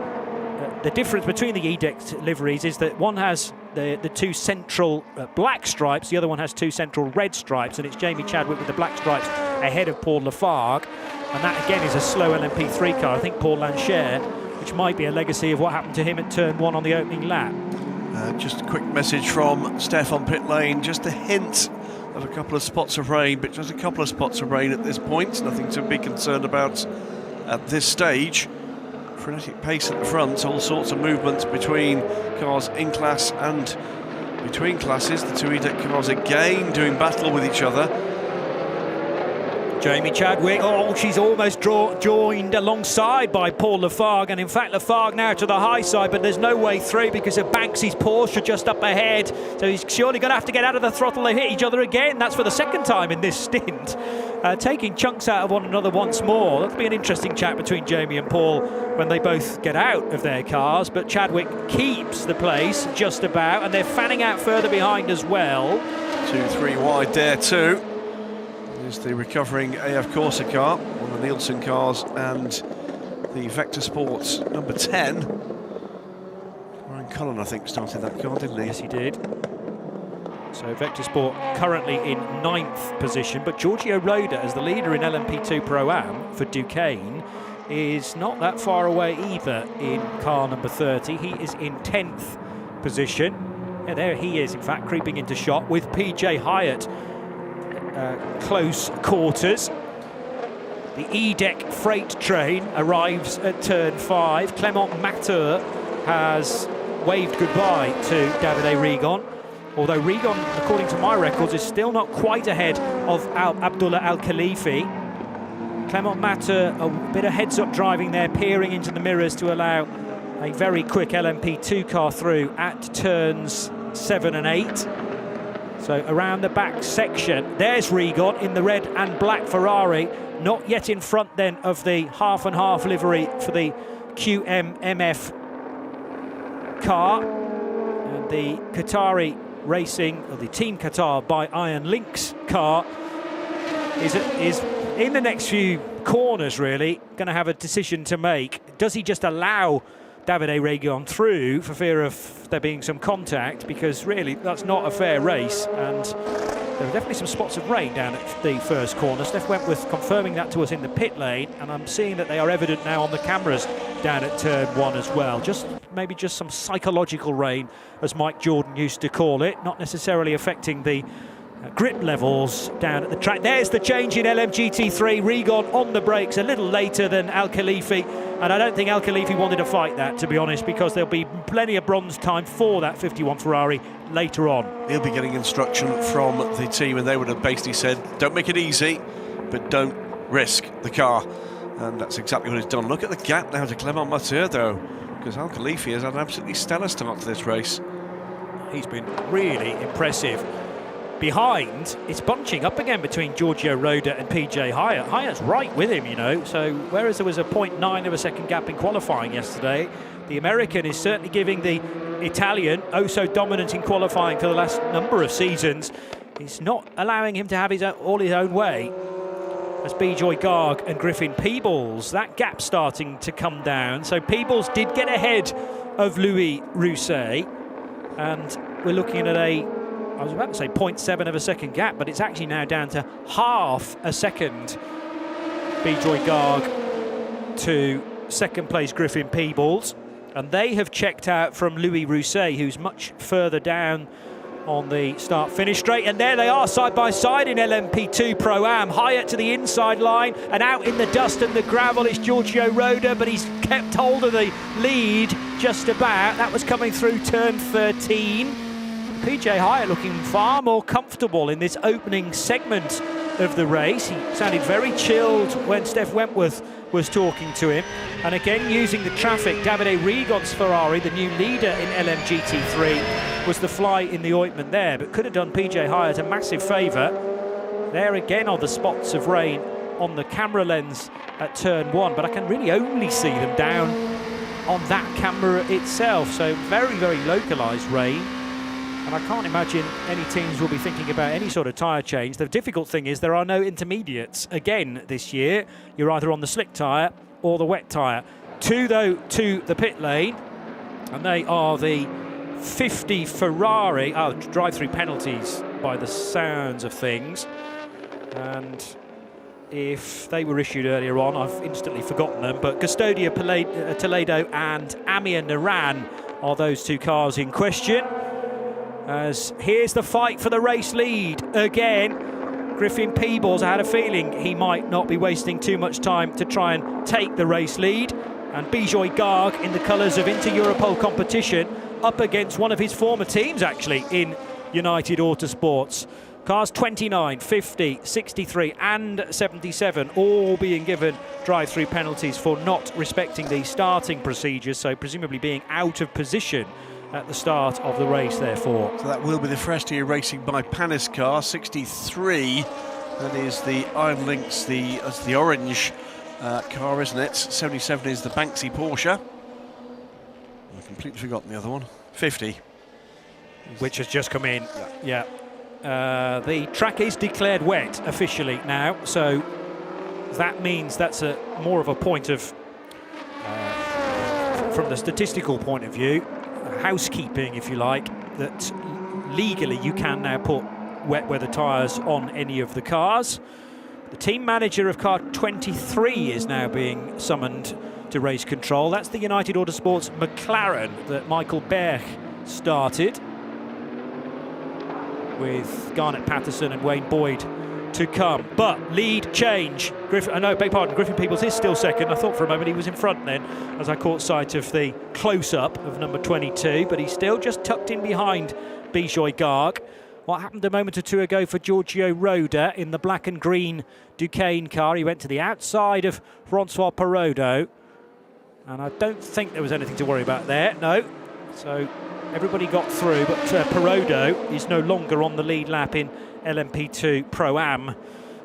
[SPEAKER 1] the difference between the EDEX liveries is that one has the 2 central black stripes, the other one has 2 central red stripes, and it's Jamie Chadwick with the black stripes ahead of Paul Lafargue, and that again is a slow LMP3 car. I think Paul Lancher, which might be a legacy of what happened to him at turn 1 on the opening lap.
[SPEAKER 2] Just a quick message from Steph on pit lane, just a hint of a couple of spots of rain, but just a couple of spots of rain at this point, nothing to be concerned about at this stage. Frenetic pace at the front, all sorts of movements between cars in class and between classes. The 2 EDEC cars again doing battle with each other.
[SPEAKER 1] Jamie Chadwick, oh, she's almost joined alongside by Paul Lafargue, and in fact Lafargue now to the high side, but there's no way through because of Banksy's Porsche just up ahead, so he's surely going to have to get out of the throttle and hit each other again. That's for the 2nd time in this stint. taking chunks out of one another once more. That'll be an interesting chat between Jamie and Paul when they both get out of their cars, but Chadwick keeps the place just about, and they're fanning out further behind as well.
[SPEAKER 2] 2-3 wide there too. There's the recovering AF Corsa car, one of the Nielsen cars, and the Vector Sports number 10. Ryan Cullen, I think, started that car, didn't he?
[SPEAKER 1] Yes, he did. So Vector Sport currently in 9th position, but Giorgio Roda, as the leader in LMP2 Pro-Am for Duquesne, is not that far away either in car number 30. He is in 10th position. Yeah, there he is, in fact, creeping into shot with PJ Hyatt. Close quarters. The E-Deck freight train arrives at turn 5. Clement Mateur has waved goodbye to Davide Rigon, although Rigon, according to my records, is still not quite ahead of Abdullah Al-Khalifi. Clement Mateur, a bit of heads-up driving there, peering into the mirrors to allow a very quick LMP2 car through at turns 7 and 8. So around the back section, there's Rigon in the red and black Ferrari, not yet in front then of the half and half livery for the QMMF car. And the Qatari Racing, or the Team Qatar by Iron Lynx car, is in the next few corners really going to have a decision to make. Does he just allow Davide Rigon through for fear of there being some contact, because really that's not a fair race, and there are definitely some spots of rain down at the first corner. Steph Wentworth confirming that to us in the pit lane, and I'm seeing that they are evident now on the cameras down at turn 1 as well. Maybe just some psychological rain, as Mike Jordan used to call it, not necessarily affecting the grip levels down at the track. There's the change in LMGT3. Rigon on the brakes a little later than Al-Khalifi, and I don't think Al-Khalifi wanted to fight that, to be honest, because there'll be plenty of bronze time for that 51 Ferrari later on.
[SPEAKER 2] He'll be getting instruction from the team, and they would have basically said, don't make it easy, but don't risk the car. And that's exactly what he's done. Look at the gap now to Clement Mateur, though, because Al-Khalifi has had an absolutely stellar start to this race.
[SPEAKER 1] He's been really impressive. Behind, it's bunching up again between Giorgio Roda and PJ Hyatt. Hyatt's right with him, you know, so whereas there was a 0.9 of a second gap in qualifying yesterday, the American is certainly giving the Italian, oh so dominant in qualifying for the last number of seasons, he's not allowing him to have all his own way. As Bijoy Garg and Griffin Peebles, that gap starting to come down. So Peebles did get ahead of Louis Rousset, and we're looking at I was about to say 0.7 of a second gap, but it's actually now down to half a second. Bijoy Garg to second place Griffin Peebles, and they have checked out from Louis Rousset, who's much further down on the start-finish straight, and there they are side by side in LMP2 Pro-Am. Hyatt to the inside line, and out in the dust and the gravel is Giorgio Roda, but he's kept hold of the lead just about. That was coming through turn 13. PJ Hyatt looking far more comfortable in this opening segment of the race. He sounded very chilled when Steph Wentworth was talking to him. And again, using the traffic, Davide Rigon's Ferrari, the new leader in LMGT3, was the fly in the ointment there, but could have done PJ Hyatt a massive favour. There again are the spots of rain on the camera lens at turn 1, but I can really only see them down on that camera itself. So very, very localised rain. And I can't imagine any teams will be thinking about any sort of tyre change. The difficult thing is there are no intermediates again this year. You're either on the slick tyre or the wet tyre. 2, though, to the pit lane, and they are the 50 Ferrari. Drive-through penalties by the sounds of things. And if they were issued earlier on, I've instantly forgotten them. But Custodia Toledo and Amir Naran are those 2 cars in question. As here's the fight for the race lead again. Griffin Peebles, I had a feeling he might not be wasting too much time to try and take the race lead. And Bijoy Garg in the colours of Inter-Europol competition up against one of his former teams actually in United Autosports. Cars 29, 50, 63 and 77 all being given drive-through penalties for not respecting the starting procedures, so presumably being out of position at the start of the race, therefore.
[SPEAKER 2] So that will be the first year racing by Panis car, 63 That is the Iron Lynx, that's the orange car, isn't it? 77 is the Banksy Porsche. I've completely forgotten the other one. 50.
[SPEAKER 1] Which has just come in. Yeah. The track is declared wet officially now, so that means that's more of a point of, from the statistical point of view, housekeeping, if you like, that legally you can now put wet weather tyres on any of the cars. The team manager of car 23 is now being summoned to race control. That's the United Autosports McLaren that Michael Berg started, with Garnet Patterson and Wayne Boyd to come. But lead change. Griffin Peebles is still second. I thought for a moment he was in front then, as I caught sight of the close-up of number 22, but he's still just tucked in behind Bijoy Garg. What happened a moment or two ago for Giorgio Roda in the black and green Duquesne car? He went to the outside of Francois Perrodo, and I don't think there was anything to worry about there, no. So everybody got through, but Perrodo is no longer on the lead lap in LMP2 Pro-Am.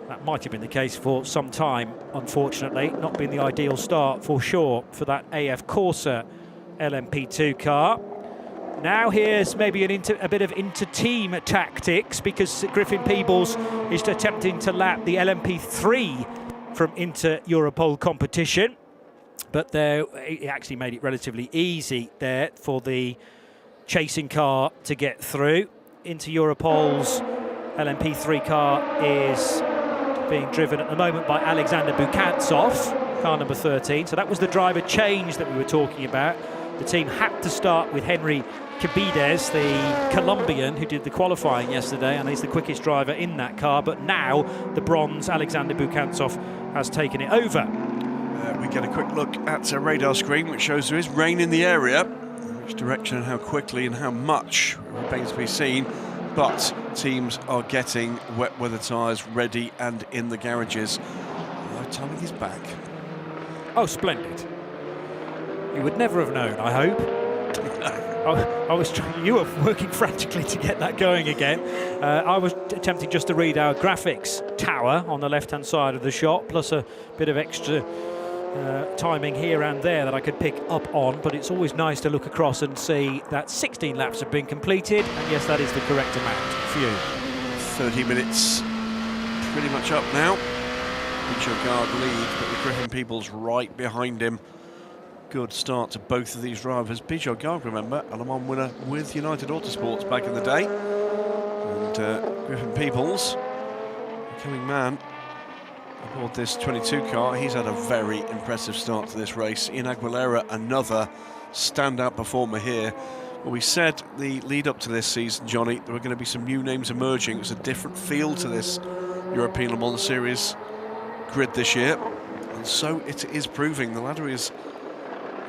[SPEAKER 1] That might have been the case for some time, unfortunately. Not been the ideal start for sure for that AF Corsa LMP2 car. Now here's maybe a bit of inter-team tactics, because Griffin Peebles is attempting to lap the LMP3 from inter-Europol competition. But there, he actually made it relatively easy there for the chasing car to get through. Inter-Europol's LMP3 car is being driven at the moment by Alexander Bukatsov, car number 13. So that was the driver change that we were talking about. The team had to start with Henry Cabides, the Colombian who did the qualifying yesterday, and he's the quickest driver in that car. But now the bronze Alexander Bukatsov has taken it over.
[SPEAKER 2] We get a quick look at a radar screen which shows there is rain in the area. Which direction and how quickly and how much remains to be seen. But teams are getting wet weather tyres ready and in the garages. Timing is back.
[SPEAKER 1] Oh, splendid. You would never have known, I hope. I was trying, you were working frantically to get that going again. I was attempting just to read our graphics tower on the left-hand side of the shot, plus a bit of extra timing here and there that I could pick up on, but it's always nice to look across and see that 16 laps have been completed, and yes, that is the correct amount for you.
[SPEAKER 2] 30 minutes pretty much up now. Guard lead, but with Griffin Peebles right behind him. Good start to both of these drivers. Bijoy Garg, remember, a Le Mans winner with United Autosports back in the day. And Griffin Peebles, becoming man aboard this 22 car. He's had a very impressive start to this race. Ian Aguilera, another standout performer here. Well, we said the lead up to this season, Johnny, there were going to be some new names emerging. It's a different feel to this European Le Mans Series grid this year. And so it is proving. The ladder is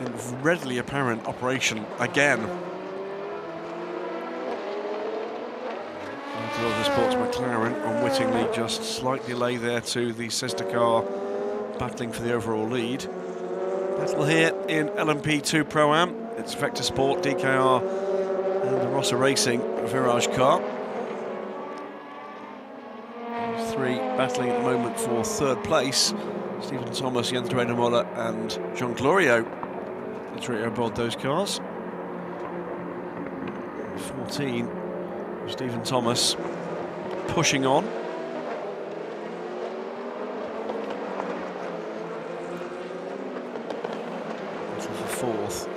[SPEAKER 2] in readily apparent operation again. Sports McLaren unwittingly just slight delay there to the sister car battling for the overall lead. Battle here in LMP2 Pro-Am. It's Vector Sport, DKR and the Rossa Racing Virage car. These three battling at the moment for third place. Stephen Thomas, Jens Moller and Jean Glorio. The trio aboard those cars. 14, Stephen Thomas pushing on. For fourth.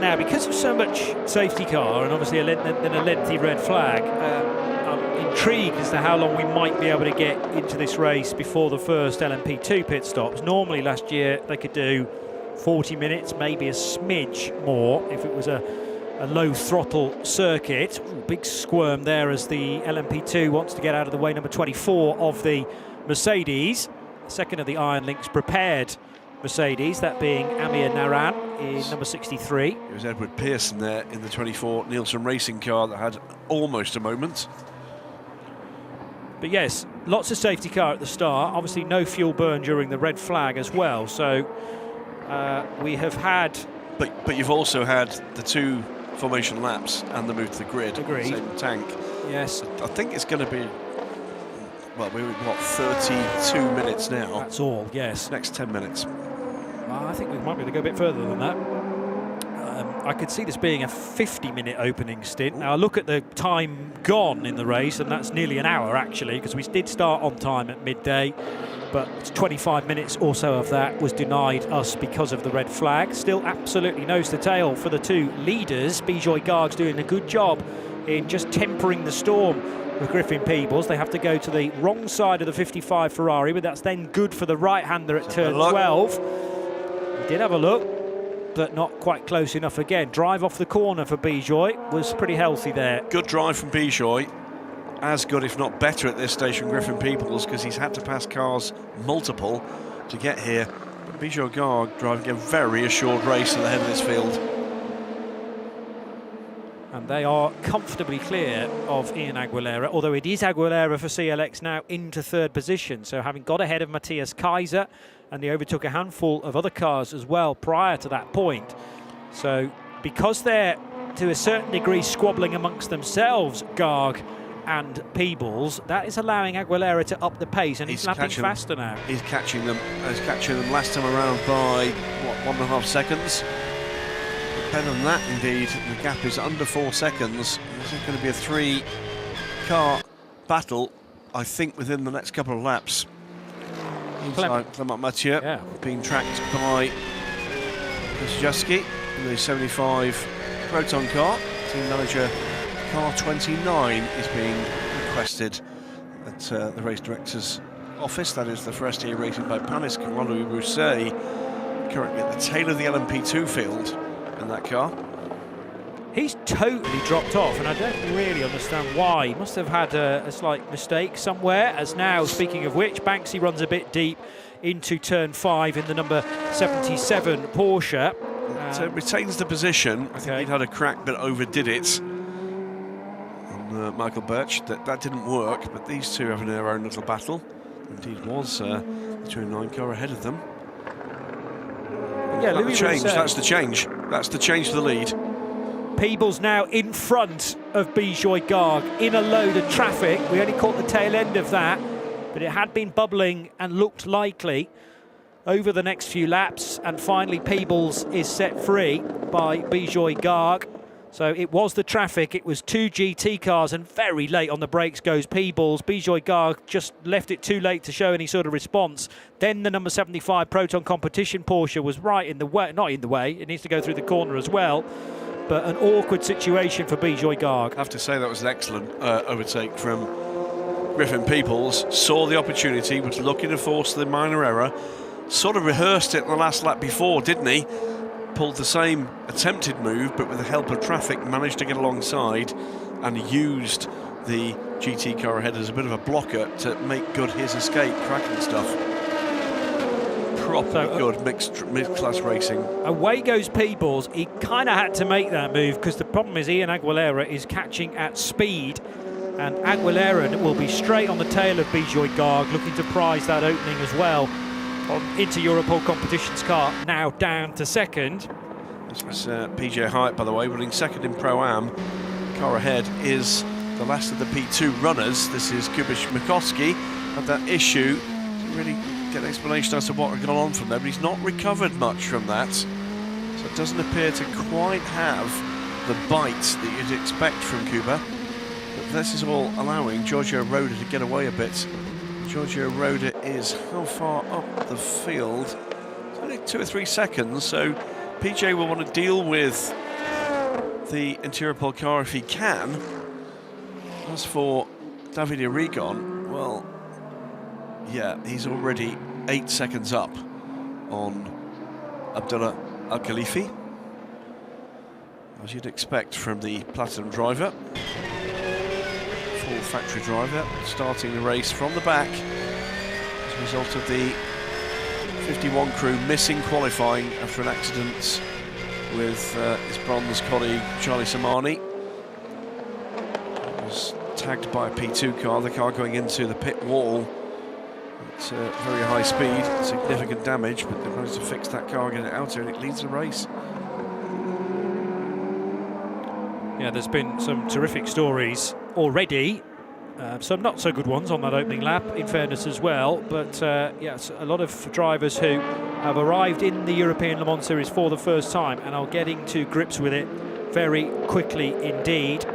[SPEAKER 1] Now, because of so much safety car and obviously a lengthy red flag, I'm intrigued as to how long we might be able to get into this race before the first LMP2 pit stops. Normally last year they could do 40 minutes, maybe a smidge more if it was a low throttle circuit. Ooh, big squirm there as the LMP2 wants to get out of the way. Number 24 of the Mercedes, second of the Iron Lynx prepared Mercedes, that being Amir Naran in number 63.
[SPEAKER 2] It was Edward Pearson there in the 24 Nielsen Racing car that had almost a moment.
[SPEAKER 1] But yes, lots of safety car at the start. Obviously no fuel burn during the red flag as well. So we have had...
[SPEAKER 2] But you've also had the two formation laps and the move to the grid.
[SPEAKER 1] Agreed.
[SPEAKER 2] Same tank.
[SPEAKER 1] Yes.
[SPEAKER 2] I think it's going to be well, we're in, what, 32 minutes now?
[SPEAKER 1] That's all, yes.
[SPEAKER 2] Next 10 minutes.
[SPEAKER 1] I think we might be able to go a bit further than that. I could see this being a 50-minute opening stint. Now, I look at the time gone in the race, and that's nearly an hour, actually, because we did start on time at midday, but 25 minutes or so of that was denied us because of the red flag. Still absolutely nose to tail for the two leaders. Bijoy Garg's doing a good job in just tempering the storm with Griffin Peebles. They have to go to the wrong side of the 55 Ferrari, but that's then good for the right-hander at turn 12. He did have a look, but not quite close enough again. Drive off the corner for Bijoy was pretty healthy there.
[SPEAKER 2] Good drive from Bijoy. As good, if not better, at this stage from Griffin Peebles, because he's had to pass cars multiple to get here. But Bijoy Garg driving a very assured race at the head of this field.
[SPEAKER 1] And they are comfortably clear of Ian Aguilera, although it is Aguilera for CLX now into third position. So having got ahead of Matthias Kaiser, and they overtook a handful of other cars as well prior to that point. So because they're to a certain degree squabbling amongst themselves, Garg and Peebles, that is allowing Aguilera to up the pace, and he's lapping faster now.
[SPEAKER 2] He's catching them. He's catching them last time around by, what, 1.5 seconds? Better than that, indeed. The gap is under 4 seconds. This is going to be a 3-car battle, I think, within the next couple of laps. Clement Mathieu being tracked by Kozjewski in the 75 Proton car. Team manager car 29 is being requested at the race director's office. That is the Forestier Racing by Panis Louis Rousset, currently at the tail of the LMP2 field in that car.
[SPEAKER 1] He's totally dropped off, and I don't really understand why. He must have had a slight mistake somewhere, as now, speaking of which, Banksy runs a bit deep into turn 5 in the number 77 Porsche.
[SPEAKER 2] Retains the position. I think he'd had a crack but overdid it on Michael Birch. That didn't work, but these two having their own little battle. Indeed was the 29 car ahead of them.
[SPEAKER 1] Yeah,
[SPEAKER 2] That's the change. That's the change for the lead.
[SPEAKER 1] Peebles now in front of Bijoy Garg in a load of traffic. We only caught the tail end of that, but it had been bubbling and looked likely over the next few laps, and finally Peebles is set free by Bijoy Garg. So it was the traffic, it was 2 GT cars, and very late on the brakes goes Peebles. Bijoy Garg just left it too late to show any sort of response. Then the number 75 Proton Competition Porsche was right in the way, not in the way, it needs to go through the corner as well. But an awkward situation for Bijoy Garg.
[SPEAKER 2] I have to say that was an excellent overtake from Griffin Peebles. Saw the opportunity, was looking to force the minor error. Sort of rehearsed it in the last lap before, didn't he? Pulled the same attempted move, but with the help of traffic managed to get alongside and used the GT car ahead as a bit of a blocker to make good his escape. Cracking stuff. Proper good mixed-class racing.
[SPEAKER 1] Away goes Peebles. He kind of had to make that move because the problem is Ian Aguilera is catching at speed, and Aguilera will be straight on the tail of Bijoy Garg, looking to prize that opening as well. Into Europol Competitions car, now down to second.
[SPEAKER 2] This was PJ Hyatt, by the way, running second in Pro-Am. Car ahead is the last of the P2 runners. This is Kubish Mikowski. Had that issue. Didn't really get an explanation as to what had gone on from there, but he's not recovered much from that. So it doesn't appear to quite have the bite that you'd expect from Kuba. But this is all allowing Giorgio Roda to get away a bit. Giorgio Roda is how far up the field? It's only 2 or 3 seconds, so PJ will want to deal with the Interpol car if he can. As for David Arrigon, well, yeah, he's already 8 seconds up on Abdullah Al-Khalifi, as you'd expect from the Platinum driver. Full factory driver, starting the race from the back as a result of the 51 crew missing qualifying after an accident with his bronze colleague Charlie Samani. Was tagged by a P2 car, the car going into the pit wall at very high speed, significant damage, but they managed to fix that car, get it out here, and it leads the race.
[SPEAKER 1] Yeah, there's been some terrific stories already Some not so good ones on that opening lap, in fairness as well. But yes, a lot of drivers who have arrived in the European Le Mans Series for the first time and are getting to grips with it very quickly indeed.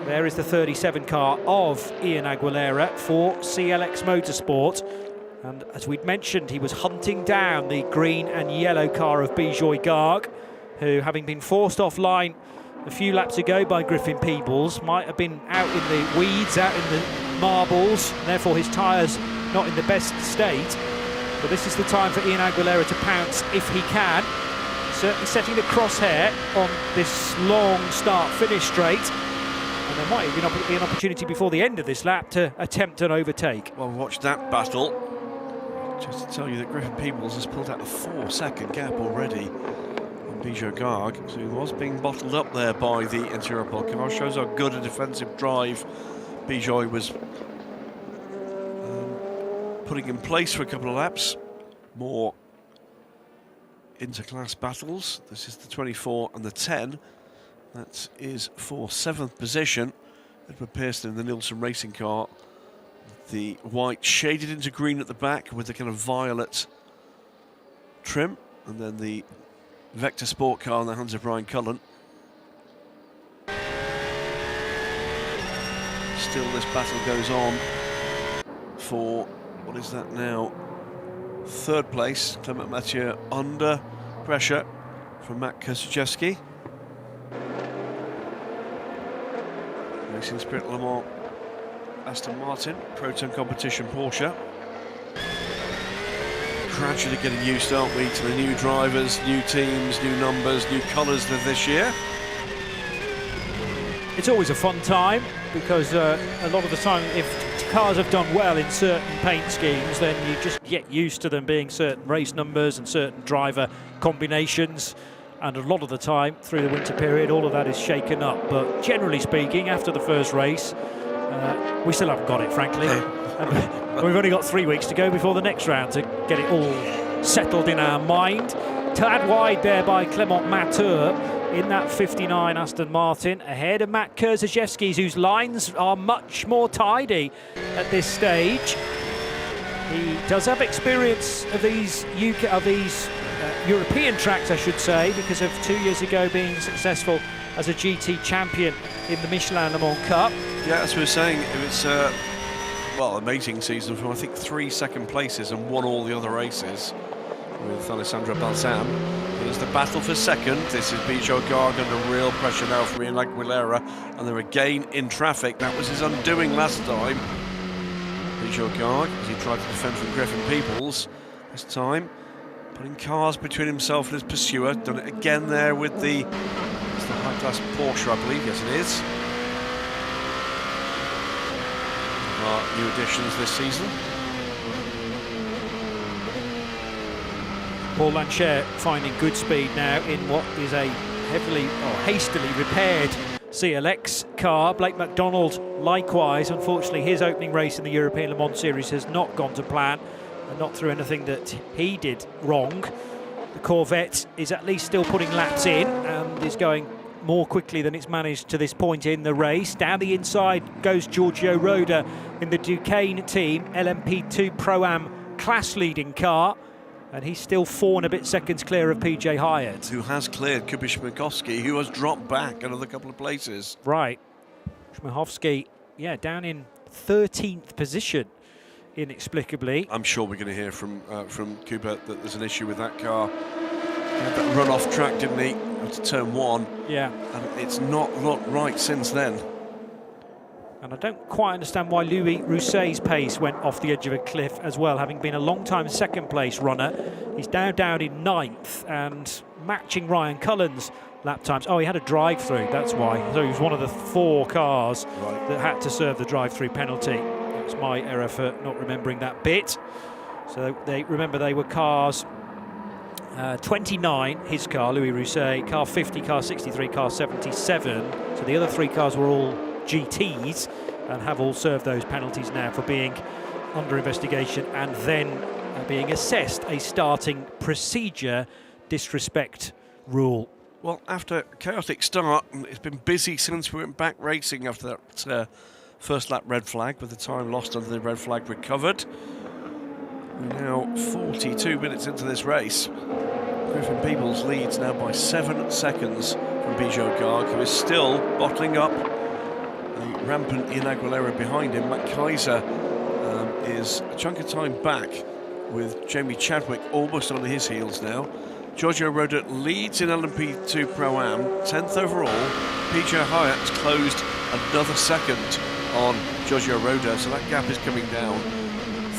[SPEAKER 1] There is the 37 car of Ian Aguilera for CLX Motorsport. And as we'd mentioned, he was hunting down the green and yellow car of Bijoy Garg, who, having been forced offline a few laps ago by Griffin Peebles, might have been out in the weeds, out in the marbles, and therefore his tyres not in the best state. But this is the time for Ian Aguilera to pounce if he can. Certainly setting the crosshair on this long start-finish straight. And there might even be an opportunity before the end of this lap to attempt an overtake.
[SPEAKER 2] Well, watch that battle. Just to tell you that Griffin Peebles has pulled out a 4-second gap already on Bijoy Garg, so he was being bottled up there by the interior pole car. Shows how good a defensive drive Bijoy was putting in place for a couple of laps. More interclass battles. This is the 24 and the 10. That is for 7th position. Edward Pearson in the Nielsen racing car. The white shaded into green at the back with the kind of violet trim, and then the Vector Sport car in the hands of Brian Cullen. Still this battle goes on for, what is that now, 3rd place. Clement Mathieu under pressure from Matt Kozachevsky. Racing Spirit Le Mans Aston Martin, Proton Competition Porsche. Gradually getting used, aren't we, to the new drivers, new teams, new numbers, new colours this year.
[SPEAKER 1] It's always a fun time because a lot of the time, if cars have done well in certain paint schemes, then you just get used to them being certain race numbers and certain driver combinations. And a lot of the time through the winter period, all of that is shaken up. But generally speaking, after the first race, we still haven't got it, frankly. We've only got 3 weeks to go before the next round to get it all settled in our mind. Tad wide there by Clement Mathieu in that 59 Aston Martin, ahead of Matt Kozachevsky, whose lines are much more tidy at this stage. He does have experience of these European tracks, I should say, because of 2 years ago being successful as a GT champion in the Michelin Le Mans Cup.
[SPEAKER 2] Yeah, as we were saying, it was well, amazing season from I think 3 second places and won all the other races with Alessandro Balsam. Here's the battle for second. This is Bijoy Garg under real pressure now from Ian Aguilera, and they're again in traffic. That was his undoing last time. Bijoy Garg, as he tried to defend from Griffin Peebles, this time putting cars between himself and his pursuer. Done it again there with the high-class Porsche, I believe. Yes, it is. Our new additions this season.
[SPEAKER 1] Paul Lancher finding good speed now in what is a hastily repaired CLX car. Blake McDonald likewise. Unfortunately, his opening race in the European Le Mans Series has not gone to plan, and not through anything that he did wrong. The Corvette is at least still putting laps in and is going more quickly than it's managed to this point in the race. Down the inside goes Giorgio Roda in the Duquesne team, LMP2 Pro-Am class-leading car, and he's still 4 and a bit seconds clear of PJ Hyatt, who
[SPEAKER 2] has cleared Kubish Schmiechowski, who has dropped back another couple of places.
[SPEAKER 1] Right, Schmiechowski, yeah, down in 13th position, inexplicably.
[SPEAKER 2] I'm sure we're going to hear from Kuba that there's an issue with that car. He had that run off track, didn't he, to turn 1?
[SPEAKER 1] Yeah.
[SPEAKER 2] And it's not looked right since then.
[SPEAKER 1] And I don't quite understand why Louis Rousset's pace went off the edge of a cliff as well, having been a long-time second-place runner. He's now down in 9th and matching Ryan Cullen's lap times. Oh, he had a drive-through, that's why. So he was one of the 4 cars that had to serve the drive-through penalty. That's my error for not remembering that bit. So they were cars 29, his car, Louis Rousset, car 50, car 63, car 77. So the other 3 cars were all GTs and have all served those penalties now for being under investigation and then being assessed a starting procedure disrespect rule
[SPEAKER 2] Well, after a chaotic start, it's been busy since we went back racing after that first lap red flag, with the time lost under the red flag recovered. We're now 42 minutes into this race. Griffin Peebles leads now by 7 seconds from Bijo Garg, who is still bottling up the rampant Ian Aguilera behind him. Matt Kaiser is a chunk of time back, with Jamie Chadwick almost on his heels now. Giorgio Roda leads in LMP2 Pro-Am, 10th overall. PJ Hyatt's closed another second on Giorgio Roda, so that gap is coming down.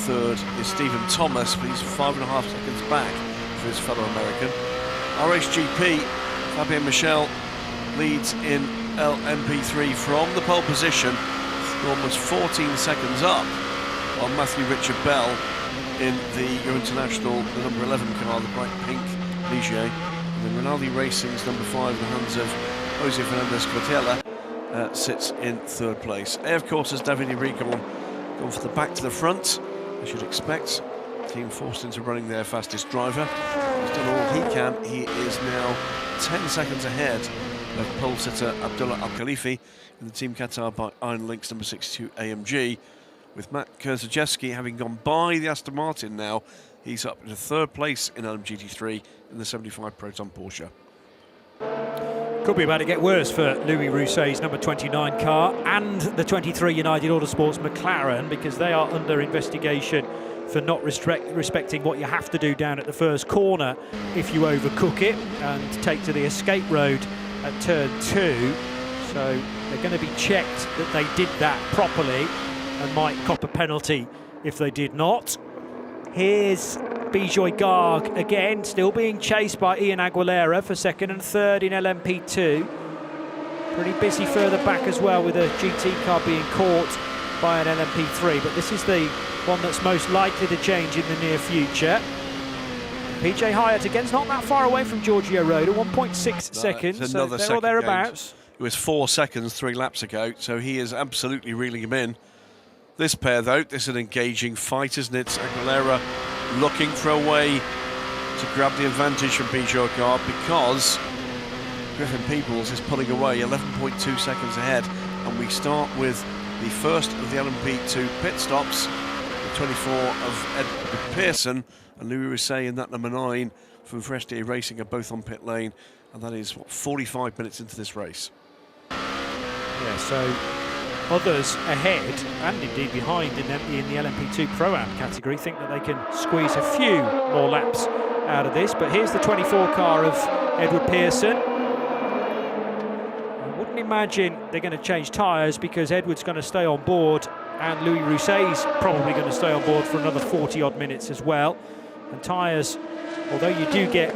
[SPEAKER 2] Third is Stephen Thomas, but he's 5.5 seconds back for his fellow American. RHGP, Fabien Michel leads in LMP3 from the pole position, almost 14 seconds up on Matthew Richard Bell in the Euro International, the number 11 car, the bright pink Ligier. And then Rinaldi Racing's number 5 in the hands of Jose Fernandez Cortella sits in 3rd place. Of course, has Davide Rigon gone for the back to the front, as you'd expect. Team forced into running their fastest driver. He's done all he can. He is now 10 seconds ahead of pole sitter Abdullah Al Khalifi in the Team Qatar by Iron Lynx number 62 AMG. With Matt Kurzajewski having gone by the Aston Martin now, he's up to 3rd place in LMGT3 in the 75 Proton Porsche.
[SPEAKER 1] Could be about to get worse for Louis Rousset's number 29 car and the 23 United Autosports McLaren, because they are under investigation for not respecting what you have to do down at the first corner if you overcook it and take to the escape road at turn 2. So they're going to be checked that they did that properly and might cop a penalty if they did not. Here's Bijoy Garg again, still being chased by Ian Aguilera for 2nd and 3rd in LMP2. Pretty busy further back as well, with a GT car being caught by an LMP3, but this is the one that's most likely to change in the near future. PJ Hyatt again, not that far away from Giorgio Roda, 1.6 seconds, so they're all thereabouts.
[SPEAKER 2] It was 4 seconds 3 laps ago, so he is absolutely reeling him in. This pair, though, this is an engaging fight, isn't it? Aguilera looking for a way to grab the advantage from Bijo Garg, because Griffin Peebles is pulling away 11.2 seconds ahead, and we start with the first of the LMP2 pit stops, the 24 of Edward Pearson and Louis Rousset in that number 9 from Forestier Racing are both on pit lane, and that is, what, 45 minutes into this race.
[SPEAKER 1] Yeah, so others ahead and indeed behind in the LMP2 Pro-Am category think that they can squeeze a few more laps out of this. But here's the 24 car of Edward Pearson. I wouldn't imagine they're going to change tyres, because Edward's going to stay on board and Louis Rousset's probably going to stay on board for another 40 odd minutes as well. And tyres, although you do get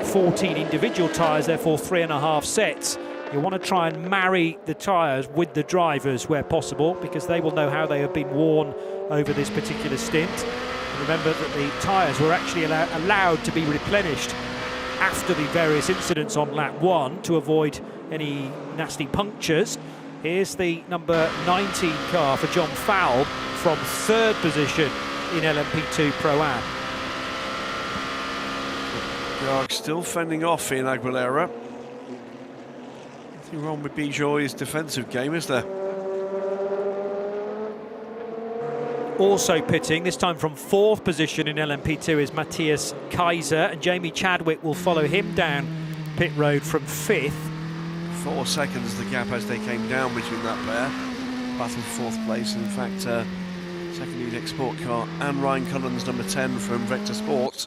[SPEAKER 1] 14 individual tyres, therefore 3.5 sets, you want to try and marry the tyres with the drivers where possible, because they will know how they have been worn over this particular stint. And remember that the tyres were actually allowed to be replenished after the various incidents on lap 1 to avoid any nasty punctures. Here's the number 19 car for John Fowle from 3rd position in LMP2 Pro-Am.
[SPEAKER 2] Garg still fending off Ian Aguilera. Nothing wrong with Bijoy's defensive game, is there?
[SPEAKER 1] Also pitting, this time from 4th position in LMP2, is Matthias Kaiser, and Jamie Chadwick will follow him down pit road from 5th.
[SPEAKER 2] 4 seconds the gap as they came down between that pair. Battle for 4th place. In fact, second lead export car and Ryan Cullen's number 10 from Vector Sports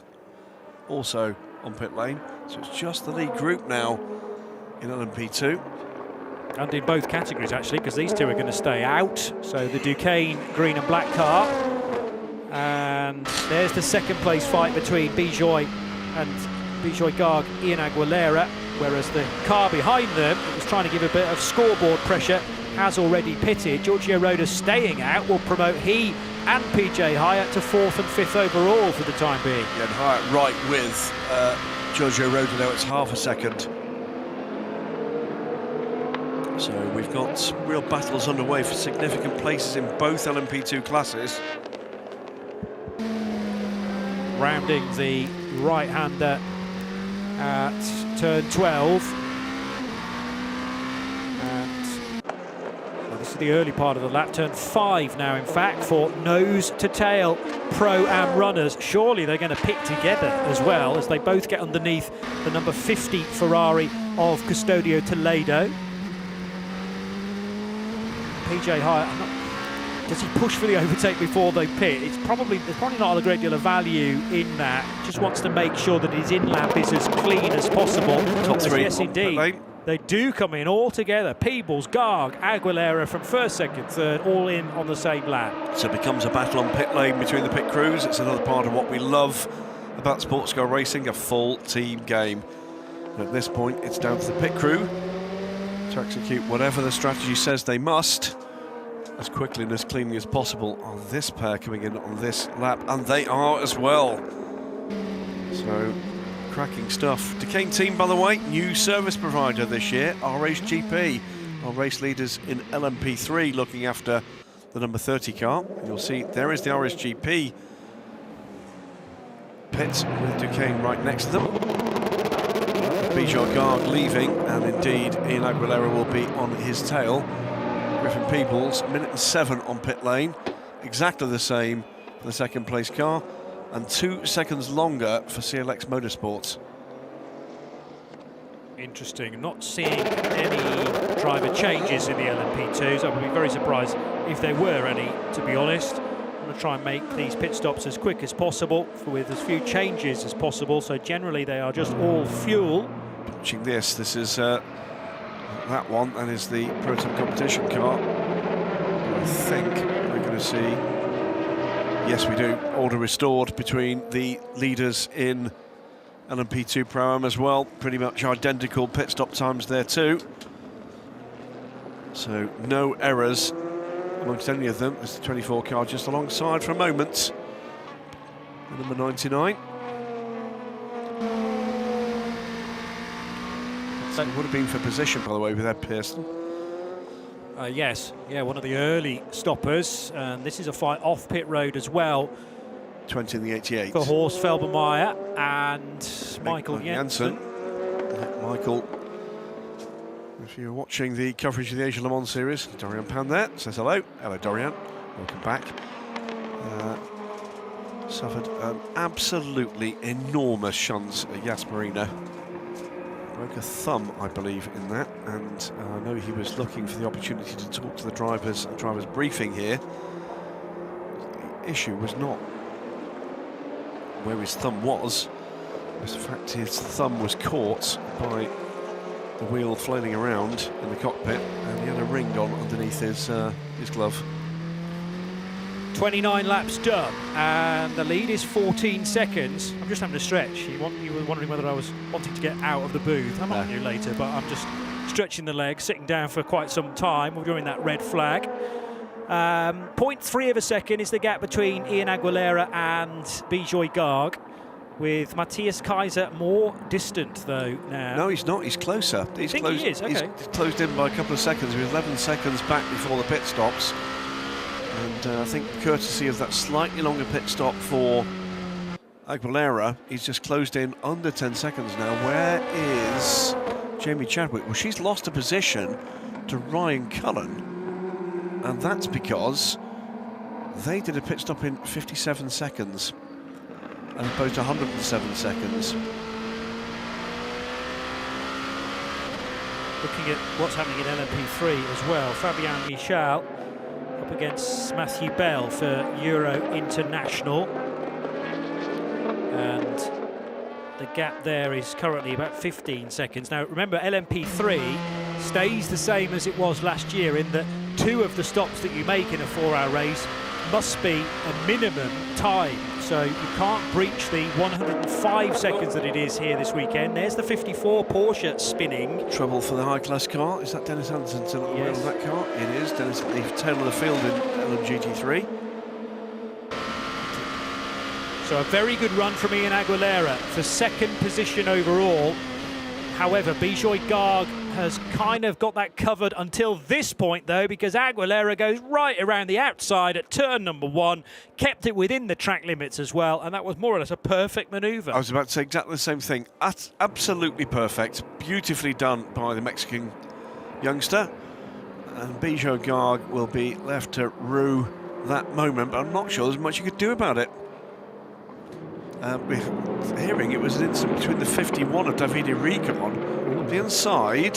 [SPEAKER 2] also on pit lane. So it's just the lead group now in LMP2.
[SPEAKER 1] And in both categories, actually, because these two are going to stay out. So the Duquesne green and black car. And there's the 2nd place fight between Bijoy Garg, Ian Aguilera, whereas the car behind them, that was trying to give a bit of scoreboard pressure, has already pitted. Giorgio Roda staying out will promote he and PJ Hyatt to 4th and 5th overall for the time being.
[SPEAKER 2] Yeah, and Hyatt right with Giorgio Roda now, it's half a second. So we've got real battles underway for significant places in both LMP2 classes.
[SPEAKER 1] Rounding the right-hander at turn 12. This is the early part of the lap, turn 5 now, in fact, for nose-to-tail Pro-Am runners. Surely they're going to pick together as well as they both get underneath the number 50 Ferrari of Custodio Toledo. PJ High, does he push for the overtake before they pit? There's probably not a great deal of value in that. Just wants to make sure that his in-lap is as clean as possible.
[SPEAKER 2] Top three.
[SPEAKER 1] Yes, indeed. They do come in all together. Peebles, Garg, Aguilera from first, second, third, all in on the same lap.
[SPEAKER 2] So it becomes a battle on pit lane between the pit crews. It's another part of what we love about sports car racing, a full team game. And at this point, it's down to the pit crew to execute whatever the strategy says they must, as quickly and as cleanly as possible on this pair coming in on this lap, and they are as well. So, cracking stuff. Decane team, by the way, new service provider this year, RHGP. Our race leaders in LMP3 looking after the number 30 car. And you'll see there is the RHGP pit with Duquesne right next to them. Bijan Garg leaving, and indeed Ian Aguilera will be on his tail. Griffin Peebles, 1:07 on pit lane, exactly the same for the second place car, and 2 seconds longer for CLX Motorsports.
[SPEAKER 1] Interesting. Not seeing any driver changes in the LMP2s. I would be very surprised if there were any, to be honest. I'm going to try and make these pit stops as quick as possible with as few changes as possible. So generally they are just all fuel.
[SPEAKER 2] Watching this is that one, that is the Pro Team competition car. I think we're going to see, yes we do, order restored between the leaders in LMP2 Pro-Am as well. Pretty much identical pit stop times there too. So no errors amongst any of them as the 24 car just alongside for a moment. The number 99. That would have been for position, by the way, with Ed Pearson.
[SPEAKER 1] Yes, yeah, one of the early stoppers. And this is a fight off pit road as well.
[SPEAKER 2] 20 in the 88.
[SPEAKER 1] For Horst Felbermeyer and Michael Jensen.
[SPEAKER 2] Michael, if you're watching the coverage of the Asia Le Mans series, Dorian Pan there says hello. Hello, Dorian. Welcome back. Suffered an absolutely enormous shunt at Yas Marina. Broke a thumb, I believe, in that, and I know he was looking for the opportunity to talk to the drivers briefing here. The issue was not where his thumb was, it was the fact his thumb was caught by the wheel flailing around in the cockpit, and he had a ring on underneath his glove.
[SPEAKER 1] 29 laps done, and the lead is 14 seconds. I'm just having a stretch. You were wondering whether I was wanting to get out of the booth. I might do later, but I'm just stretching the legs, sitting down for quite some time during that red flag. 0.3 of a second is the gap between Ian Aguilera and Bijoy Garg, with Matthias Kaiser more distant though now.
[SPEAKER 2] No, he's not. He's closer. He's closed.
[SPEAKER 1] He is. Okay.
[SPEAKER 2] He's closed in by a couple of seconds. He was 11 seconds back before the pit stops. And I think courtesy of that slightly longer pit stop for Aguilera, he's just closed in under 10 seconds now. Where is Jamie Chadwick? Well, she's lost a position to Ryan Cullen, and that's because they did a pit stop in 57 seconds as opposed to 107 seconds.
[SPEAKER 1] Looking at what's happening in LMP3 as well, Fabian Michal up against Matthew Bell for Euro International, and the gap there is currently about 15 seconds. Now remember, LMP3 stays the same as it was last year in that 2 of the stops that you make in a 4-hour race must be a minimum time, so you can't breach the 105 seconds that it is here this weekend. There's the 54 Porsche spinning.
[SPEAKER 2] Trouble for the high-class car. Is that Dennis Anderson still at the wheel of that car? It is. Dennis at the tail of the field in LMGT3.
[SPEAKER 1] So a very good run from Ian Aguilera for second position overall. However, Bijoy Garg has kind of got that covered until this point, though, because Aguilera goes right around the outside at turn number 1, kept it within the track limits as well, and that was more or less a perfect manoeuvre.
[SPEAKER 2] I was about to say exactly the same thing. Absolutely perfect. Beautifully done by the Mexican youngster. And Bijoy Garg will be left to rue that moment, but I'm not sure there's much you could do about it. We're hearing it was an incident between the 51 of Davide Rigon on the inside.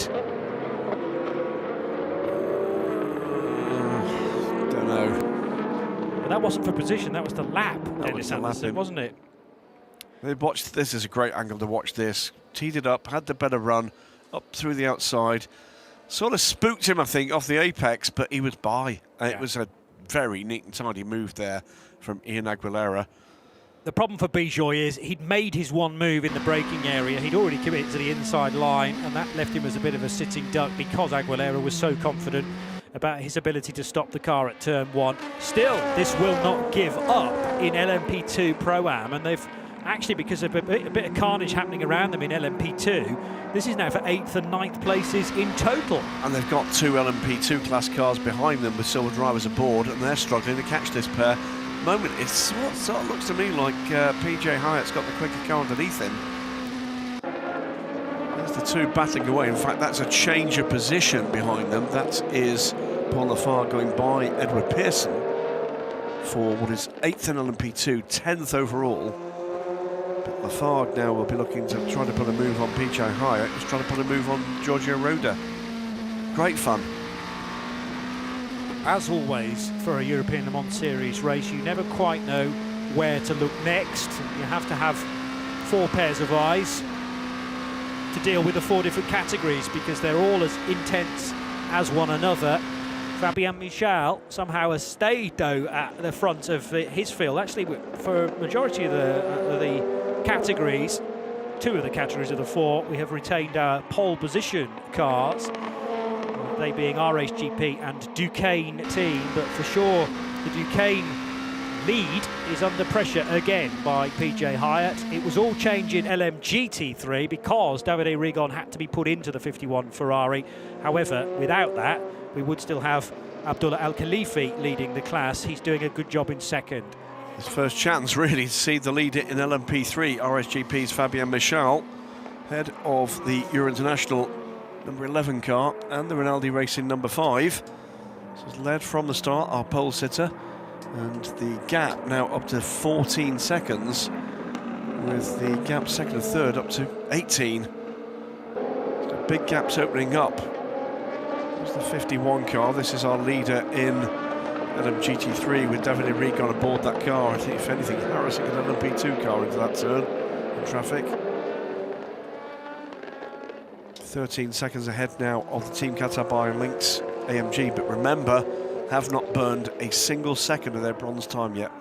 [SPEAKER 2] Don't know.
[SPEAKER 1] But that wasn't for position, that was the lap,
[SPEAKER 2] That
[SPEAKER 1] Dennis
[SPEAKER 2] was the
[SPEAKER 1] Anderson,
[SPEAKER 2] lapping.
[SPEAKER 1] wasn't it?
[SPEAKER 2] They watched, this is a great angle to watch this. Teed it up, had the better run, up through the outside. Sort of spooked him, I think, off the apex, but he was by. And it was a very neat and tidy move there from Ian Aguilera.
[SPEAKER 1] The problem for Bijoy is he'd made his one move in the braking area. He'd already committed to the inside line, and that left him as a bit of a sitting duck because Aguilera was so confident about his ability to stop the car at turn 1. Still, this will not give up in LMP2 Pro-Am, and they've actually, because of a bit of carnage happening around them in LMP2, this is now for 8th and 9th places in total.
[SPEAKER 2] And they've got 2 LMP2 class cars behind them with silver drivers aboard, and they're struggling to catch this pair. Moment, it sort of looks to me like PJ Hyatt's got the quicker car underneath him. There's the 2 battling away. In fact, that's a change of position behind them. That is Paul Lafargue going by Edward Pearson for what is 8th in LMP2, 10th overall. But Lafargue now will be looking to try to put a move on PJ Hyatt. He's trying to put a move on Giorgio Roda. Great fun.
[SPEAKER 1] As always, for a European Le Mans Series race, you never quite know where to look next. You have to have 4 pairs of eyes to deal with the 4 different categories because they're all as intense as one another. Fabien Michel somehow has stayed, though, at the front of his field. Actually, for a majority of the categories, 2 of the categories of the 4, we have retained our pole position cars. They being RHGP and Duquesne team, but for sure the Duquesne lead is under pressure again by PJ Hyatt. It was all change in LMGT3 because Davide Rigon had to be put into the 51 Ferrari. However, without that, we would still have Abdullah Al Khalifi leading the class. He's doing a good job in second.
[SPEAKER 2] His first chance really to see the leader in LMP3, RSGP's Fabien Michel, head of the Euro International number 11 car and the Rinaldi Racing number 5. This is led from the start, our pole sitter, and the gap now up to 14 seconds, with the gap second and third up to 18. So big gaps opening up. There's the 51 car. This is our leader in LMGT3 with Davide Rigon aboard that car. I think, if anything, harassing an LMP2 car into that turn in traffic. 13 seconds ahead now of the Team Qatar Bayern Lynx AMG, but remember, have not burned a single second of their bronze time yet.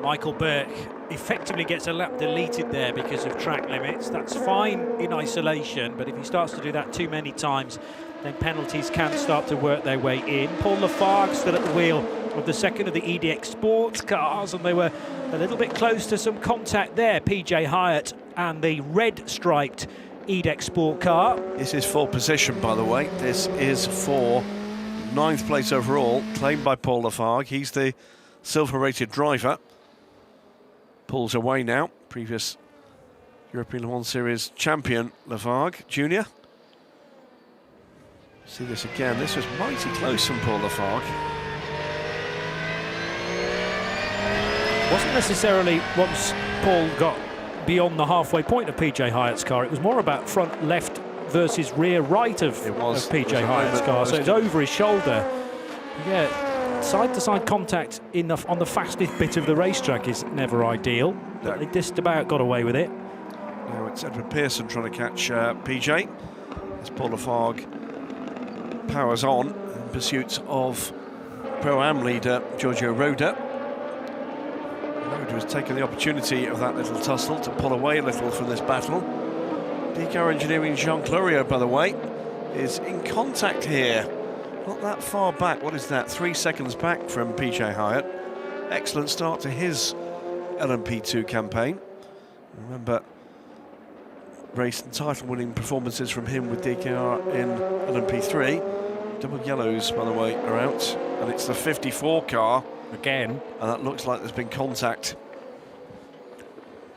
[SPEAKER 1] Michael Burke effectively gets a lap deleted there because of track limits. That's fine in isolation, but if he starts to do that too many times, then penalties can start to work their way in. Paul Lafargue still at the wheel of the second of the EDX Sports cars, and they were a little bit close to some contact there, PJ Hyatt and the red-striped EDX Sport car.
[SPEAKER 2] This is for position, by the way. This is for 9th place overall, claimed by Paul Lafargue. He's the silver-rated driver. Pulls away now. Previous European Le Mans Series champion, Lafargue Jr. See this again. This was mighty close from Paul Lafargue.
[SPEAKER 1] Wasn't necessarily once Paul got beyond the halfway point of PJ Hyatt's car. It was more about front left versus rear right of PJ Hyatt's car. So it's over his shoulder. Yeah, side-to-side contact on the fastest bit of the racetrack is never ideal. But they just about got away with it.
[SPEAKER 2] Now it's Edward Pearson trying to catch PJ. As Paul Lafargue powers on in pursuit of Pro-Am leader Giorgio Roda. Roda has taken the opportunity of that little tussle to pull away a little from this battle. DCAR Engineering Jean Clorio, by the way, is in contact here. Not that far back. What is that? 3 seconds back from PJ Hyatt. Excellent start to his LMP2 campaign. Remember, race and title-winning performances from him with DKR in LMP3. Double yellows, by the way, are out, and it's the 54 car.
[SPEAKER 1] Again.
[SPEAKER 2] And that looks like there's been contact.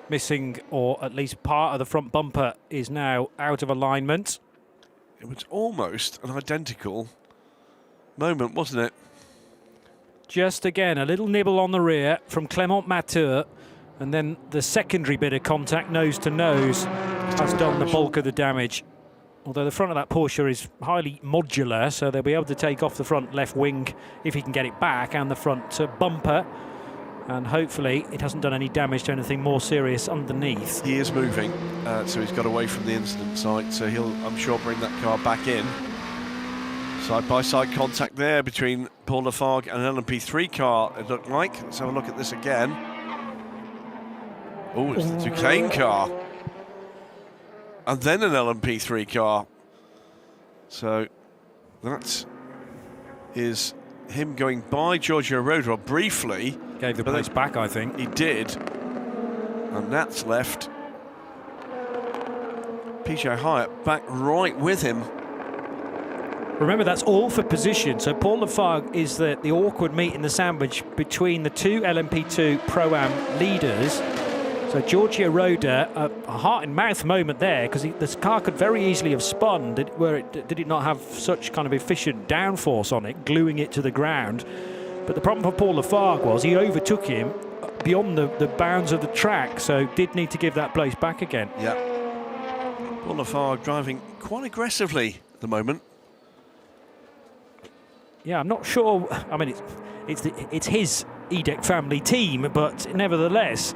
[SPEAKER 1] Missing, or at least part of the front bumper is now out of alignment.
[SPEAKER 2] It was almost an identical moment, wasn't it?
[SPEAKER 1] Just again, a little nibble on the rear from Clément Mateur, and then the secondary bit of contact, nose to nose, has done the bulk of the damage. Although the front of that Porsche is highly modular, so they'll be able to take off the front left wing if he can get it back, and the front bumper, and hopefully it hasn't done any damage to anything more serious underneath.
[SPEAKER 2] He is moving, so he's got away from the incident site, so he'll, I'm sure, bring that car back in. Side-by-side contact there between Paul Lafargue and an LMP3 car, it looked like. Let's have a look at this again. Oh, it's the Duquesne car. And then an LMP3 car. So that is him going by Giorgio Roder briefly.
[SPEAKER 1] Gave the place back, I think.
[SPEAKER 2] He did. And that's left PJ Hyatt back right with him.
[SPEAKER 1] Remember, that's all for position. So Paul Lafargue is the awkward meat in the sandwich between the two LMP2 Pro-Am leaders. So Giorgio Roder, a heart-and-mouth moment there, because this car could very easily have spun did it not have such kind of efficient downforce on it, gluing it to the ground. But the problem for Paul Lafargue was he overtook him beyond the bounds of the track, so did need to give that place back again.
[SPEAKER 2] Yeah. Paul Lafargue driving quite aggressively at the moment.
[SPEAKER 1] Yeah, I'm not sure. I mean, it's his EDEC family team, but nevertheless,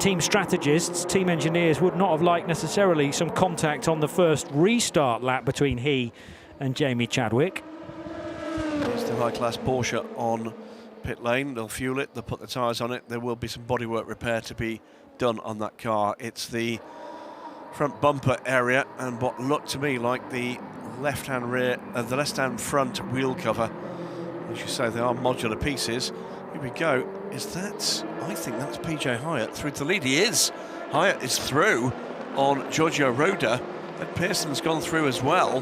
[SPEAKER 1] team strategists, team engineers would not have liked necessarily some contact on the first restart lap between he and Jamie Chadwick.
[SPEAKER 2] It's the high-class Porsche on pit lane. They'll fuel it, they'll put the tyres on it. There will be some bodywork repair to be done on that car. It's the front bumper area and what looked to me like the left-hand rear, the left-hand front wheel cover. As you say, they are modular pieces. Here we go. Is that? I think that's PJ Hyatt through to the lead. He is. Hyatt is through on Giorgio Roder. And Pearson's gone through as well.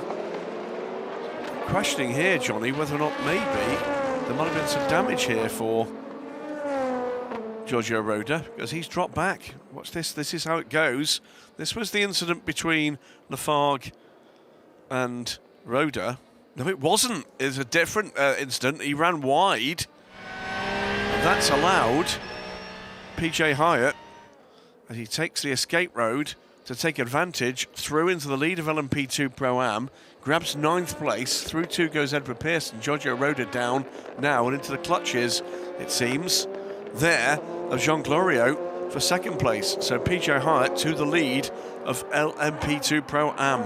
[SPEAKER 2] Questioning here, Johnny, whether or not maybe there might have been some damage here for Giorgio Roder, because he's dropped back. Watch this. This is how it goes. This was the incident between Lafargue and Roder. No, it wasn't. It's a different incident. He ran wide. And that's allowed PJ Hyatt, as he takes the escape road to take advantage through into the lead of LMP2 Pro-Am, grabs 9th place. Through 2 goes Edward Pearson. Giorgio Roder down now and into the clutches, it seems, there of Jean Glorieux for 2nd place. So PJ Hyatt to the lead of LMP2 Pro-Am.